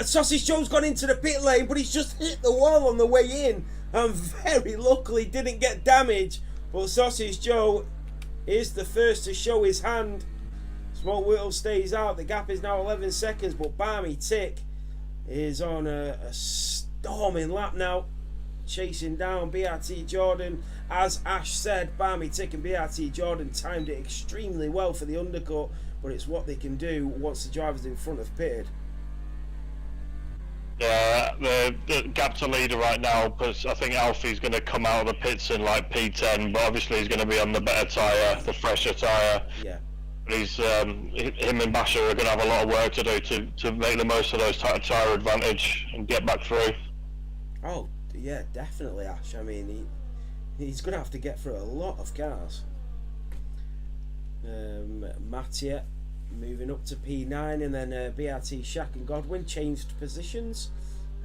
S2: Sausage Joe's gone into the pit lane, but he's just hit the wall on the way in, and very luckily didn't get damage. But Sausage Joe is the first to show his hand. Smoke Whittle stays out. The gap is now 11 seconds, but Barmy Tick is on a storming lap now, chasing down BRT Jordan. As Ash said, Barmy Tick and BRT Jordan timed it extremely well for the undercut, but it's what they can do once the drivers in front have pitted.
S1: Yeah, the gap to leader right now, because I think Alfie's going to come out of the pits in like P10, but obviously he's going to be on the better tyre, the fresher tyre.
S2: Yeah.
S1: But him and Basher are going to have a lot of work to do to make the most of those tyre advantage and get back through.
S2: Oh, yeah, definitely, Ash. I mean, he's going to have to get through a lot of cars. Mattia moving up to P9, and then BRT, Shaq and Godwin changed positions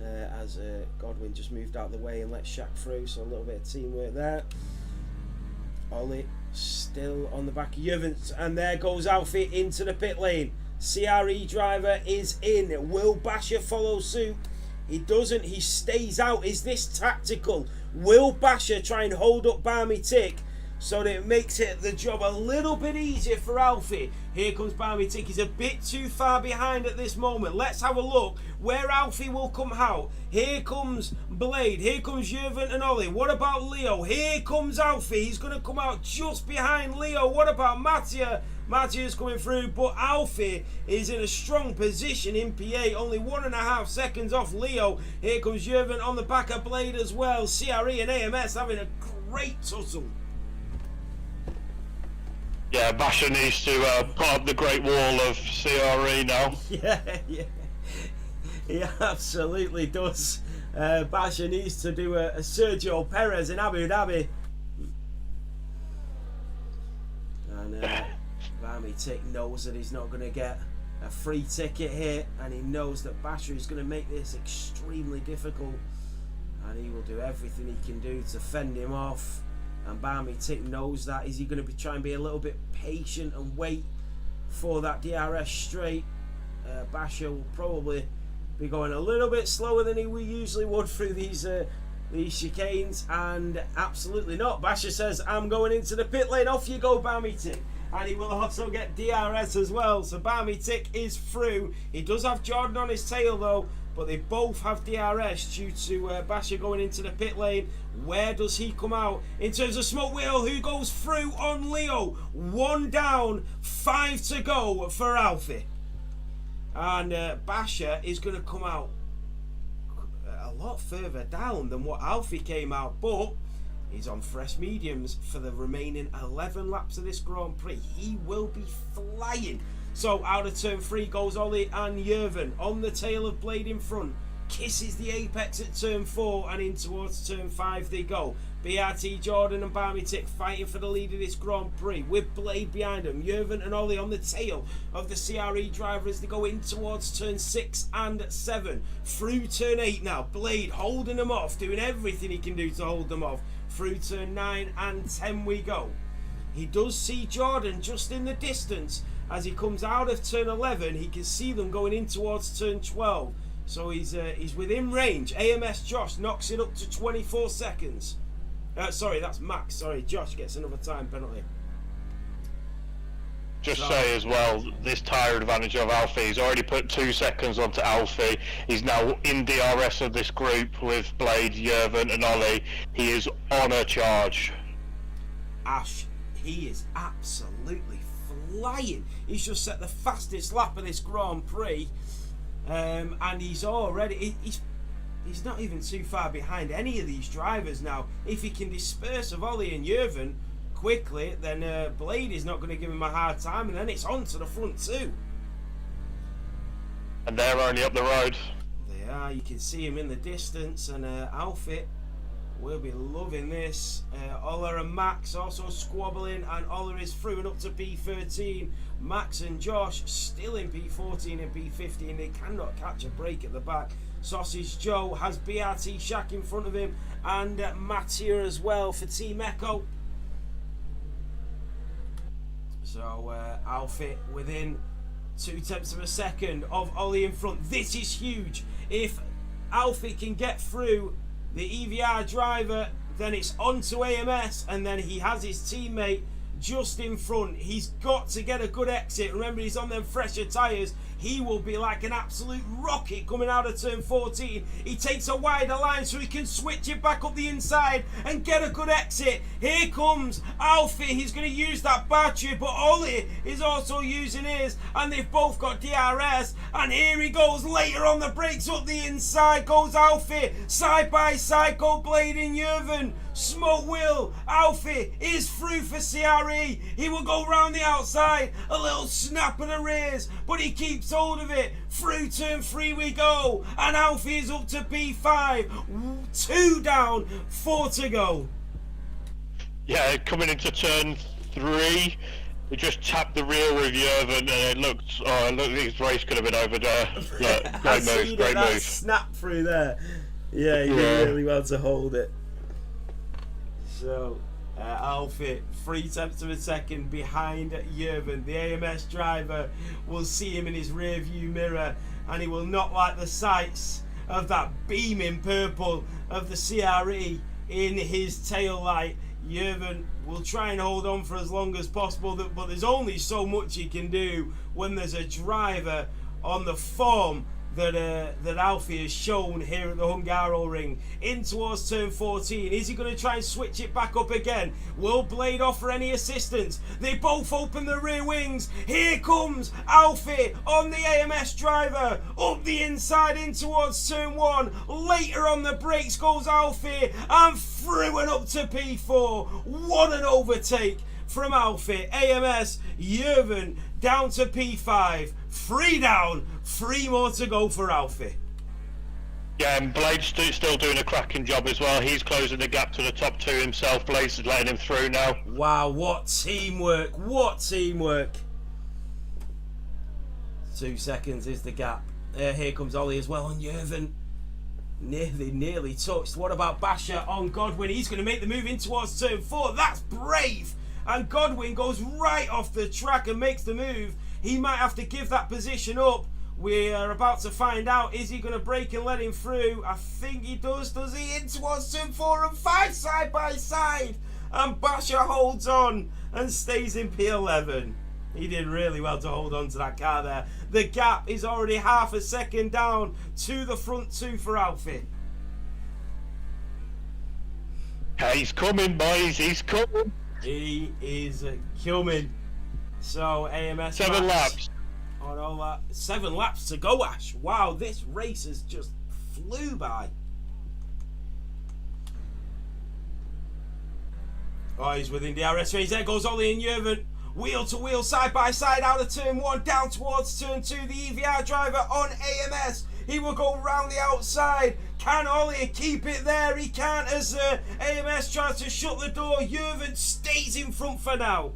S2: as Godwin just moved out of the way and let Shaq through, so a little bit of teamwork there. Ollie still on the back of Jurven, and there goes Alfie into the pit lane. CRE driver is in. Will Basher follow suit? He doesn't. He stays out. Is this tactical? Will Basher try and hold up Barmy Tick so that it makes the job a little bit easier for Alfie? Here comes Barmy Tick. He's a bit too far behind at this moment. Let's have a look where Alfie will come out. Here comes Blade. Here comes Jurven and Ollie. What about Leo? Here comes Alfie. He's going to come out just behind Leo. What about Mattia? Mattia's coming through, but Alfie is in a strong position in P8, only 1.5 seconds off Leo. Here comes Jurven on the back of Blade as well. CRE and AMS having a great tussle.
S1: Yeah, Basher needs to put up the Great Wall of CRE now.
S2: Yeah. He absolutely does. Basher needs to do a Sergio Perez in Abu Dhabi. And Barmy Tick knows that he's not going to get a free ticket here, and he knows that Basher is going to make this extremely difficult. and he will do everything he can do to fend him off. And Barmy Tick knows that. Is he going to be trying to be a little bit patient and wait for that DRS straight? Basher will probably be going a little bit slower than he usually would through these chicanes, and absolutely not. Basher says, I'm going into the pit lane. Off you go, Barmy Tick. And he will also get DRS as well. So Barmy Tick is through. He does have Jordan on his tail though, but they both have DRS due to Basher going into the pit lane. Where does he come out in terms of Smoke Wheel? Who goes through on Leo? 1 down, 5 to go for Alfie. And Basher is going to come out a lot further down than what Alfie came out, but he's on fresh mediums for the remaining 11 laps of this Grand Prix. He will be flying. So out of turn 3 goes Ollie and Jurven on the tail of Blade in front. Kisses the apex at turn 4, and in towards turn 5 they go. BRT, Jordan and Barmy Tick fighting for the lead of this Grand Prix with Blade behind them. Jurven and Ollie on the tail of the CRE driver as they go in towards turn 6 and 7. Through turn 8 now. Blade holding them off, doing everything he can do to hold them off. Through turn 9 and 10 we go. He does see Jordan just in the distance. As he comes out of turn 11, he can see them going in towards turn 12. So he's within range. AMS Josh knocks it up to 24 seconds. Sorry, that's Max. Sorry, Josh gets another time penalty.
S1: Just say as well, this tyre advantage of Alfie, he's already put 2 seconds onto Alfie. He's now in DRS of this group with Blade, Jurven and Ollie. He is on a charge.
S2: Ash, he is absolutely flying. He's just set the fastest lap of this Grand Prix. And he's already... He's not even too far behind any of these drivers now. If he can disperse of Ollie and Jurven quickly, then Blade is not going to give him a hard time, and then it's on to the front too.
S1: And they're only up the road.
S2: They are. You can see him in the distance, and Outfit will be loving this. Ola and Max also squabbling, and Ola is through and up to P13. Max and Josh still in P14 and P15. They cannot catch a break at the back. Sausage Joe has BRT Shaq in front of him, and Matt here as well for Team Echo. So Outfit within 0.2 of a second of Ollie in front. This is huge. If Outfit can get through the EVR driver, then it's on to AMS, and then he has his teammate just in front. He's got to get a good exit. Remember, he's on them fresher tyres. He will be like an absolute rocket coming out of turn 14. He takes a wider line so he can switch it back up the inside and get a good exit. Here comes Alfie. He's going to use that battery, but Ollie is also using his, and they've both got DRS. And here he goes later on the brakes up the inside. Goes Alfie. Side by side go Blade and Jurven. Smoke Will, Alfie is through for CRE. He will go round the outside, a little snap of the rears, but he keeps hold of it. Through turn 3 we go, and Alfie is up to P5. 2 down, 4 to go.
S1: Yeah, coming into turn 3, he just tapped the rear with Jurven, and it looked, his race could have been over there. Look, great move, great move.
S2: Snap through there. Yeah, he did really well to hold it. So, Alfie, 0.3 of a second behind Jurven. The AMS driver will see him in his rear view mirror, and he will not like the sights of that beaming purple of the CRE in his tail light. Jurven will try and hold on for as long as possible, but there's only so much he can do when there's a driver on the form that Alfie has shown here at the Hungaroring. In towards turn 14. Is he going to try and switch it back up again? Will Blade offer any assistance? They both open the rear wings. Here comes Alfie on the AMS driver. Up the inside in towards turn 1. Later on the brakes goes Alfie, and through and up to P4. What an overtake from Alfie. AMS, Jurven down to P5. 3 down, 3 more to go for Alfie.
S1: Yeah, and Blade's still doing a cracking job as well. He's closing the gap to the top 2 himself. Blade's is letting him through now.
S2: Wow, what teamwork, what teamwork. 2 seconds is the gap. Here comes Ollie as well on Jurven. Nearly touched. What about Basher on Godwin? He's going to make the move in towards turn 4. That's brave. And Godwin goes right off the track and makes the move. He might have to give that position up. We are about to find out. Is he going to break and let him through? I think he does. Does he? In towards turn 4 and 5 side by side. And Basher holds on and stays in P11. He did really well to hold on to that car there. The gap is already half a second down to the front 2 for Alfie.
S1: He's coming, boys. He's coming.
S2: He is coming. So AMS
S1: 7 laps.
S2: On all that. 7 laps to go, Ash. Wow, this race has just flew by. Oh, he's within DRS range. There goes Ollie and Jurgen. Wheel to wheel, side by side, out of turn 1, down towards turn 2. The EVR driver on AMS. He will go round the outside. Can Ollie keep it there? He can't as AMS tries to shut the door. Jurgen stays in front for now.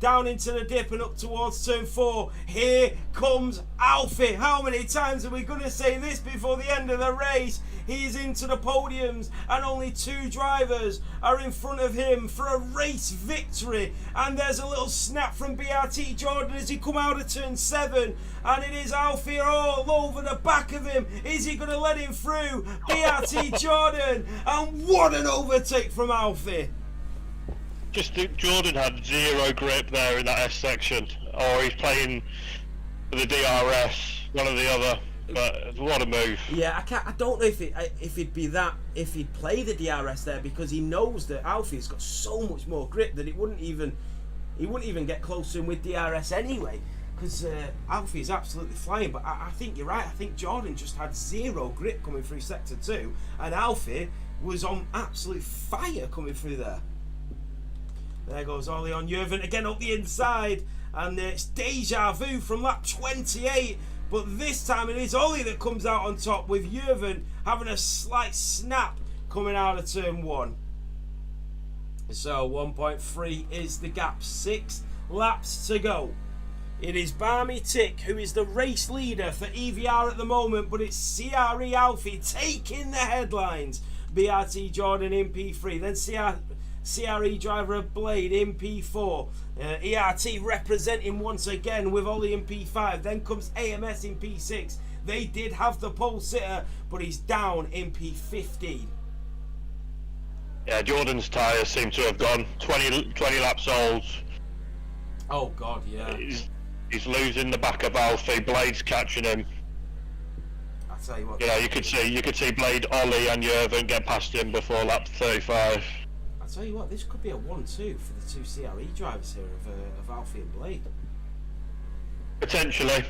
S2: Down into the dip and up towards turn 4. Here comes Alfie. How many times are we going to say this before the end of the race? He's into the podiums and only 2 drivers are in front of him for a race victory. And there's a little snap from BRT Jordan as he come out of turn 7. And it is Alfie all over the back of him. Is he going to let him through? BRT Jordan. And what an overtake from Alfie.
S1: Just Jordan had 0 grip there in that S section, or he's playing for the DRS, one or the other. But what a move!
S2: Yeah, I don't know if it'd be that if he'd play the DRS there, because he knows that Alfie's got so much more grip that he wouldn't even get close to him with DRS anyway. Because Alfie is absolutely flying. But I think you're right. I think Jordan just had 0 grip coming through sector 2, and Alfie was on absolute fire coming through there. There goes Ollie on Jurgen again up the inside, and it's deja vu from lap 28. But this time it is Ollie that comes out on top, with Jurgen having a slight snap coming out of turn 1. So 1.3 is the gap, 6 laps to go. It is Barmy Tick who is the race leader for EVR at the moment, but it's CRE Alfie taking the headlines. BRT Jordan in P3, then CRE driver of Blade in P4, ERT representing once again with Ollie in P5, then comes AMS in P6. They did have the pole sitter, but he's down in P15.
S1: Yeah, Jordan's tyres seem to have gone 20 laps old.
S2: Oh God, yeah.
S1: He's losing the back of Alfie. Blade's catching him.
S2: I tell you what.
S1: You know, you could see Blade, Ollie, and Jurgen get past him before lap 35.
S2: I tell you what, this could be a 1-2 for the 2 CRE drivers here of Alfie and Blade.
S1: Potentially.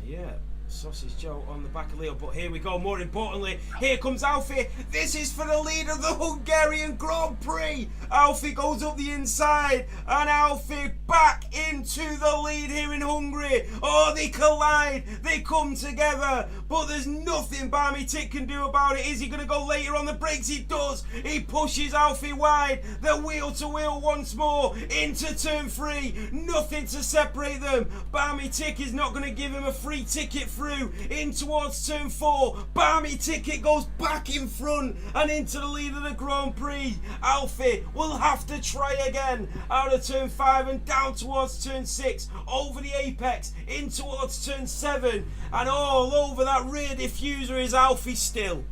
S2: Yeah. Sausage Joe on the back of Leo, but here we go. More importantly, here comes Alfie. This is for the lead of the Hungarian Grand Prix. Alfie goes up the inside, and Alfie back into the lead here in Hungary. Oh, they collide, they come together, but there's nothing Barmy Tick can do about it. Is he going to go later on the brakes? He does. He pushes Alfie wide. They're wheel to wheel once more into turn 3. Nothing to separate them. Barmy Tick is not going to give him a free ticket through. In towards turn 4, Barmy Ticket goes back in front and into the lead of the Grand Prix. Alfie will have to try again out of turn 5 and down towards turn 6, over the apex, in towards turn 7, and all over that rear diffuser is Alfie still.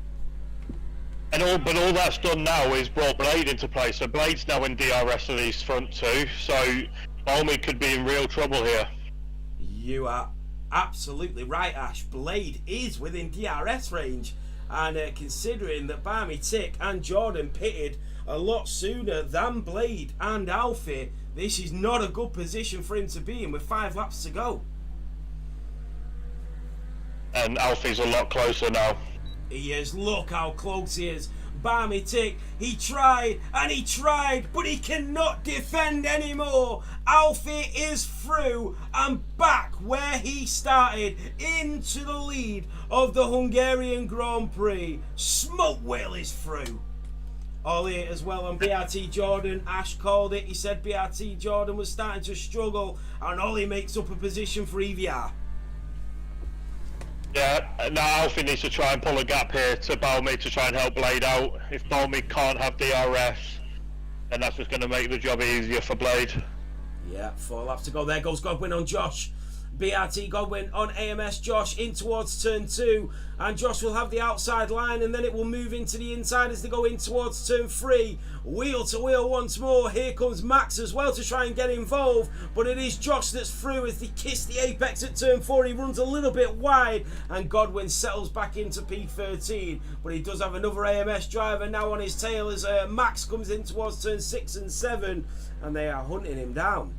S1: But all that's done now is brought Blade into play, so Blade's now in DRS of these front 2, so Barmy could be in real trouble here.
S2: You are absolutely right, Ash. Blade is within DRS range, and considering that Barmy Tick and Jordan pitted a lot sooner than Blade and Alfie, this is not a good position for him to be in with 5 laps to go.
S1: And Alfie's a lot closer now.
S2: He is. Look how close he is. Barmy Tick, he tried and he tried, but he cannot defend anymore. Alfie is through and back where he started, into the lead of the Hungarian Grand Prix. Smoke Whale is through. Ollie as well on BRT Jordan. Ash called it. He said BRT Jordan was starting to struggle, and Ollie makes up a position for EVR.
S1: Yeah, now Alfie needs to try and pull a gap here to Balmy to try and help Blade out. If Balmy can't have DRS, then that's just going to make the job easier for Blade.
S2: Yeah, 4 laps to go. There goes Godwin on Josh. BRT Godwin on AMS Josh in towards turn 2, and Josh will have the outside line, and then it will move into the inside as they go in towards turn 3. Wheel to wheel once more. Here comes Max as well to try and get involved, but it is Josh that's through as they kiss the apex at turn 4. He runs a little bit wide, and Godwin settles back into P13, but he does have another AMS driver now on his tail as Max comes in towards turn 6 and 7, and they are hunting him down.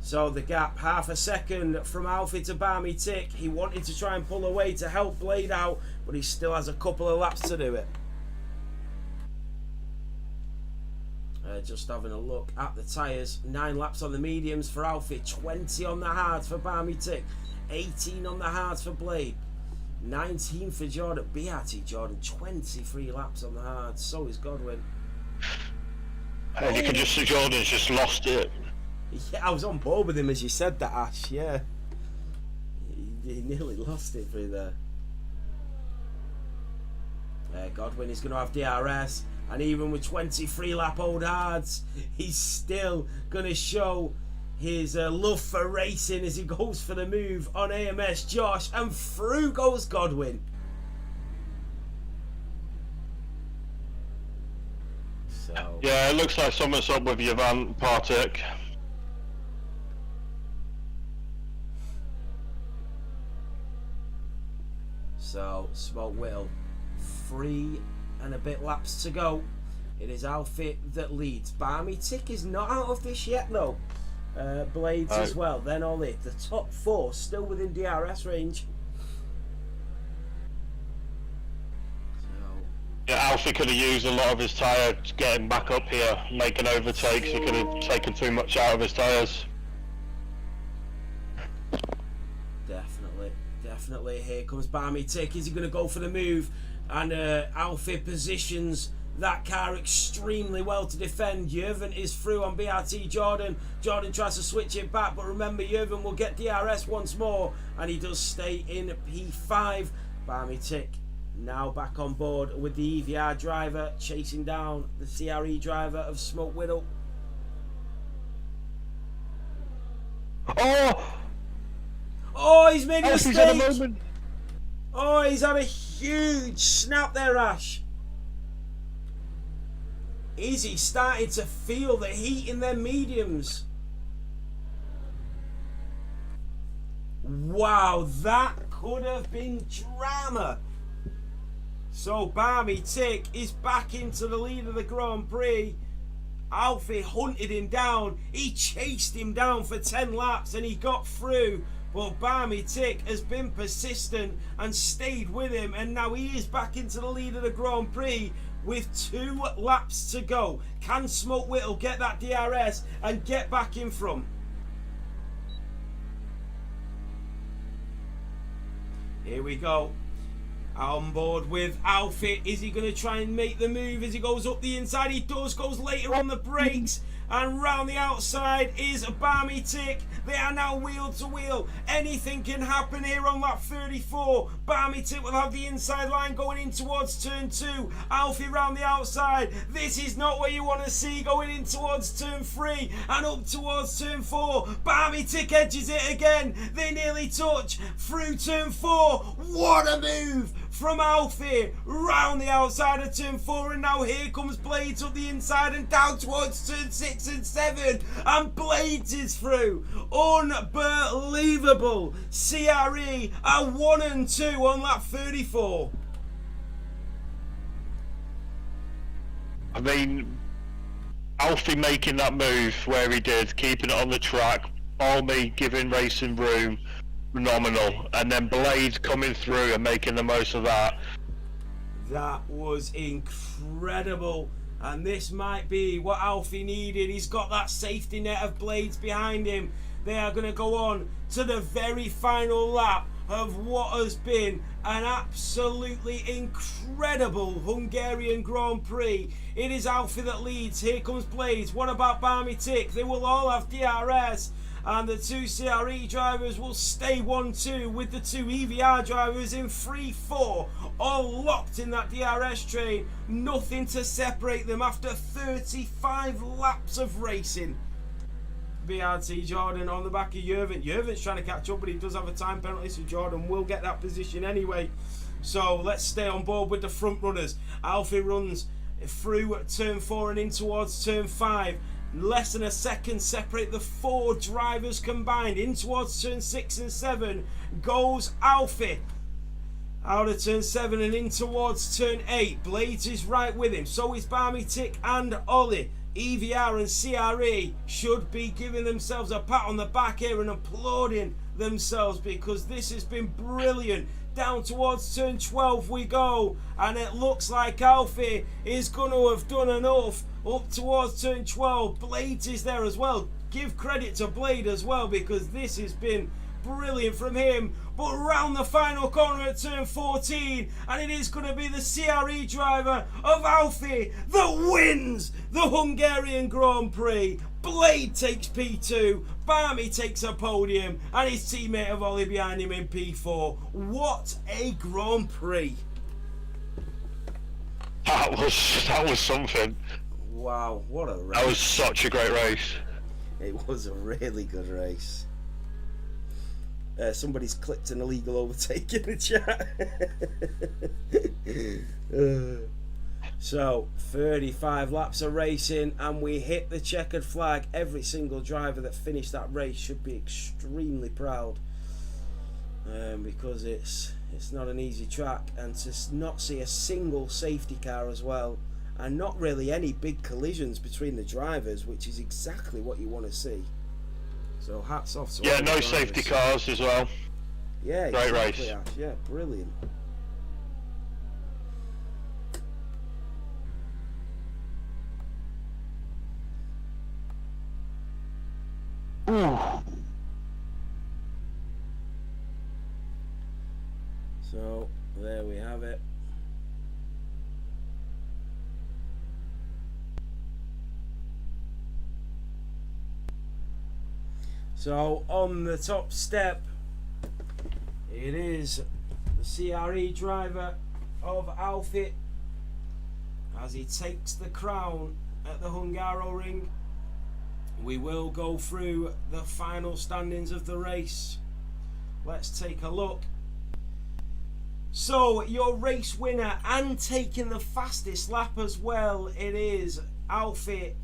S2: So the gap, half a second from Alfie to Barmy Tick. He wanted to try and pull away to help Blade out, but he still has a couple of laps to do it. Just having a look at the tyres. 9 laps on the mediums for Alfie, 20 on the hards for Barmy Tick, 18 on the hards for Blade, 19 for Jordan. BRT Jordan, 23 laps on the hards. So is Godwin.
S1: And you can just see Jordan's just lost it.
S2: Yeah, I was on board with him as you said that, Ash. Yeah, he nearly lost it through there. Godwin is going to have DRS, and even with 23 lap old hards, he's still going to show his love for racing as he goes for the move on AMS Josh, and through goes Godwin. So
S1: yeah, it looks like something's up with Yvan Partek.
S2: So, Smoke Whittle, 3 and a bit laps to go. It is Alfie that leads. Barmy Tick is not out of this yet, though. Blades as well. Then all it. The top 4 still within DRS range. So,
S1: yeah, Alfie could have used a lot of his tyre getting back up here, making overtakes. He could have taken too much out of his tyres.
S2: Definitely, here comes Barmy Tick. Is he going to go for the move? And Alfie positions that car extremely well to defend. Jurven is through on BRT Jordan. Jordan tries to switch it back, but remember, Jurven will get DRS once more, and he does stay in P5. Barmy Tick now back on board with the EVR driver, chasing down the CRE driver of Smoke Whittle. Oh, he's made a mistake. Oh, he's had a huge snap there, Ash. Is he starting to feel the heat in their mediums? Wow, that could have been drama. So Barmy Tick is back into the lead of the Grand Prix. Alfie hunted him down. He chased him down for 10 laps and he got through. But Barmy Tick has been persistent and stayed with him, and now he is back into the lead of the Grand Prix with 2 laps to go. Can Smoke Whittle get that DRS and get back in front? Here we go. On board with Alfie. Is he going to try and make the move as he goes up the inside? He does. Goes later on the brakes. And round the outside is Barmy Tick. They are now wheel to wheel. Anything can happen here on lap 34. Barmy Tick will have the inside line going in towards turn 2. Alfie round the outside. This is not what you want to see going in towards turn 3 and up towards turn 4. Barmy Tick edges it again. They nearly touch through turn 4. What a move from Alfie round the outside of turn 4, and now here comes Blades up the inside and down towards turn 6 and 7, and Blades is through. Unbelievable. CRE are 1 and 2 on lap 34.
S1: I mean, Alfie making that move where he did, keeping it on the track, Balmy giving racing room, phenomenal, and then Blades coming through and making the most of that.
S2: That was incredible, and this might be what Alfie needed. He's got that safety net of Blades behind him. They are going to go on to the very final lap of what has been an absolutely incredible Hungarian Grand Prix. It is Alfie that leads. Here comes Blades. What about Barmy Tick? They will all have DRS. and the two CRE drivers will stay 1-2 with the two EVR drivers in 3-4, all locked in that DRS train. Nothing to separate them after 35 laps of racing. BRT Jordan on the back of Jurven. Jurven's trying to catch up, but he does have a time penalty, so Jordan will get that position anyway. So let's stay on board with the front runners. Alfie runs through turn 4 and in towards turn 5. Less than a second separate the 4 drivers combined. In towards turn 6 and 7 goes Alfie. Out of turn 7 and in towards turn 8. Blades is right with him. So is Barmy Tick and Ollie. EVR and CRE should be giving themselves a pat on the back here and applauding themselves, because this has been brilliant. Down towards turn 12 we go, and it looks like Alfie is going to have done enough up towards turn 12. Blades is there as well. Give credit to Blade as well, because this has been brilliant from him. But round the final corner at turn 14, and it is going to be the CRE driver of Alfie that wins the Hungarian Grand Prix. Blade takes P2, Barmy takes a podium, and his teammate of Ollie behind him in P4. What a Grand Prix!
S1: That was something.
S2: Wow, what a race!
S1: That was such a great race.
S2: It was a really good race. Somebody's clicked an illegal overtake in the chat. So 35 laps of racing, and we hit the checkered flag. Every single driver that finished that race should be extremely proud, because it's not an easy track, and to not see a single safety car as well, and not really any big collisions between the drivers, which is exactly what you want to see. So hats off to all the
S1: no
S2: drivers.
S1: safety cars as well.
S2: Yeah,
S1: great
S2: exactly,
S1: race.
S2: Ash. Yeah, brilliant. So there we have it. So on the top step, it is the CRE driver of Alfie as he takes the crown at the Hungaroring. We will go through the final standings of the race. Let's take a look. So your race winner, and taking the fastest lap as well, it is Alfie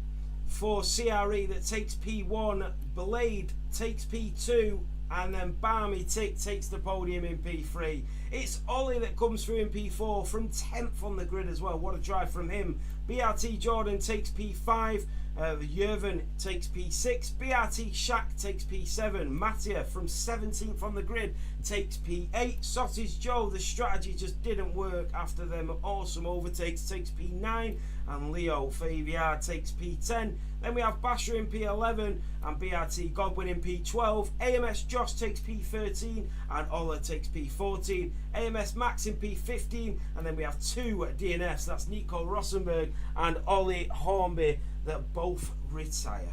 S2: for CRE that takes P1, Blade takes P2, and then Barmy Tick takes the podium in P3. It's Ollie that comes through in P4 from 10th on the grid as well. What a drive from him. BRT Jordan takes P5, Jurven takes P6, BRT Shaq takes P7, Mattia from 17th on the grid takes P8, Sotties Joe, the strategy just didn't work after them awesome overtakes, takes P9, and Leo for EVR takes P10. Then we have Basher in P11 and BRT Godwin in P12. AMS Josh takes P13 and Ola takes P14. AMS Max in P15, and then we have 2 DNFs. That's Nico Rosenberg and Ollie Hornby that both retire.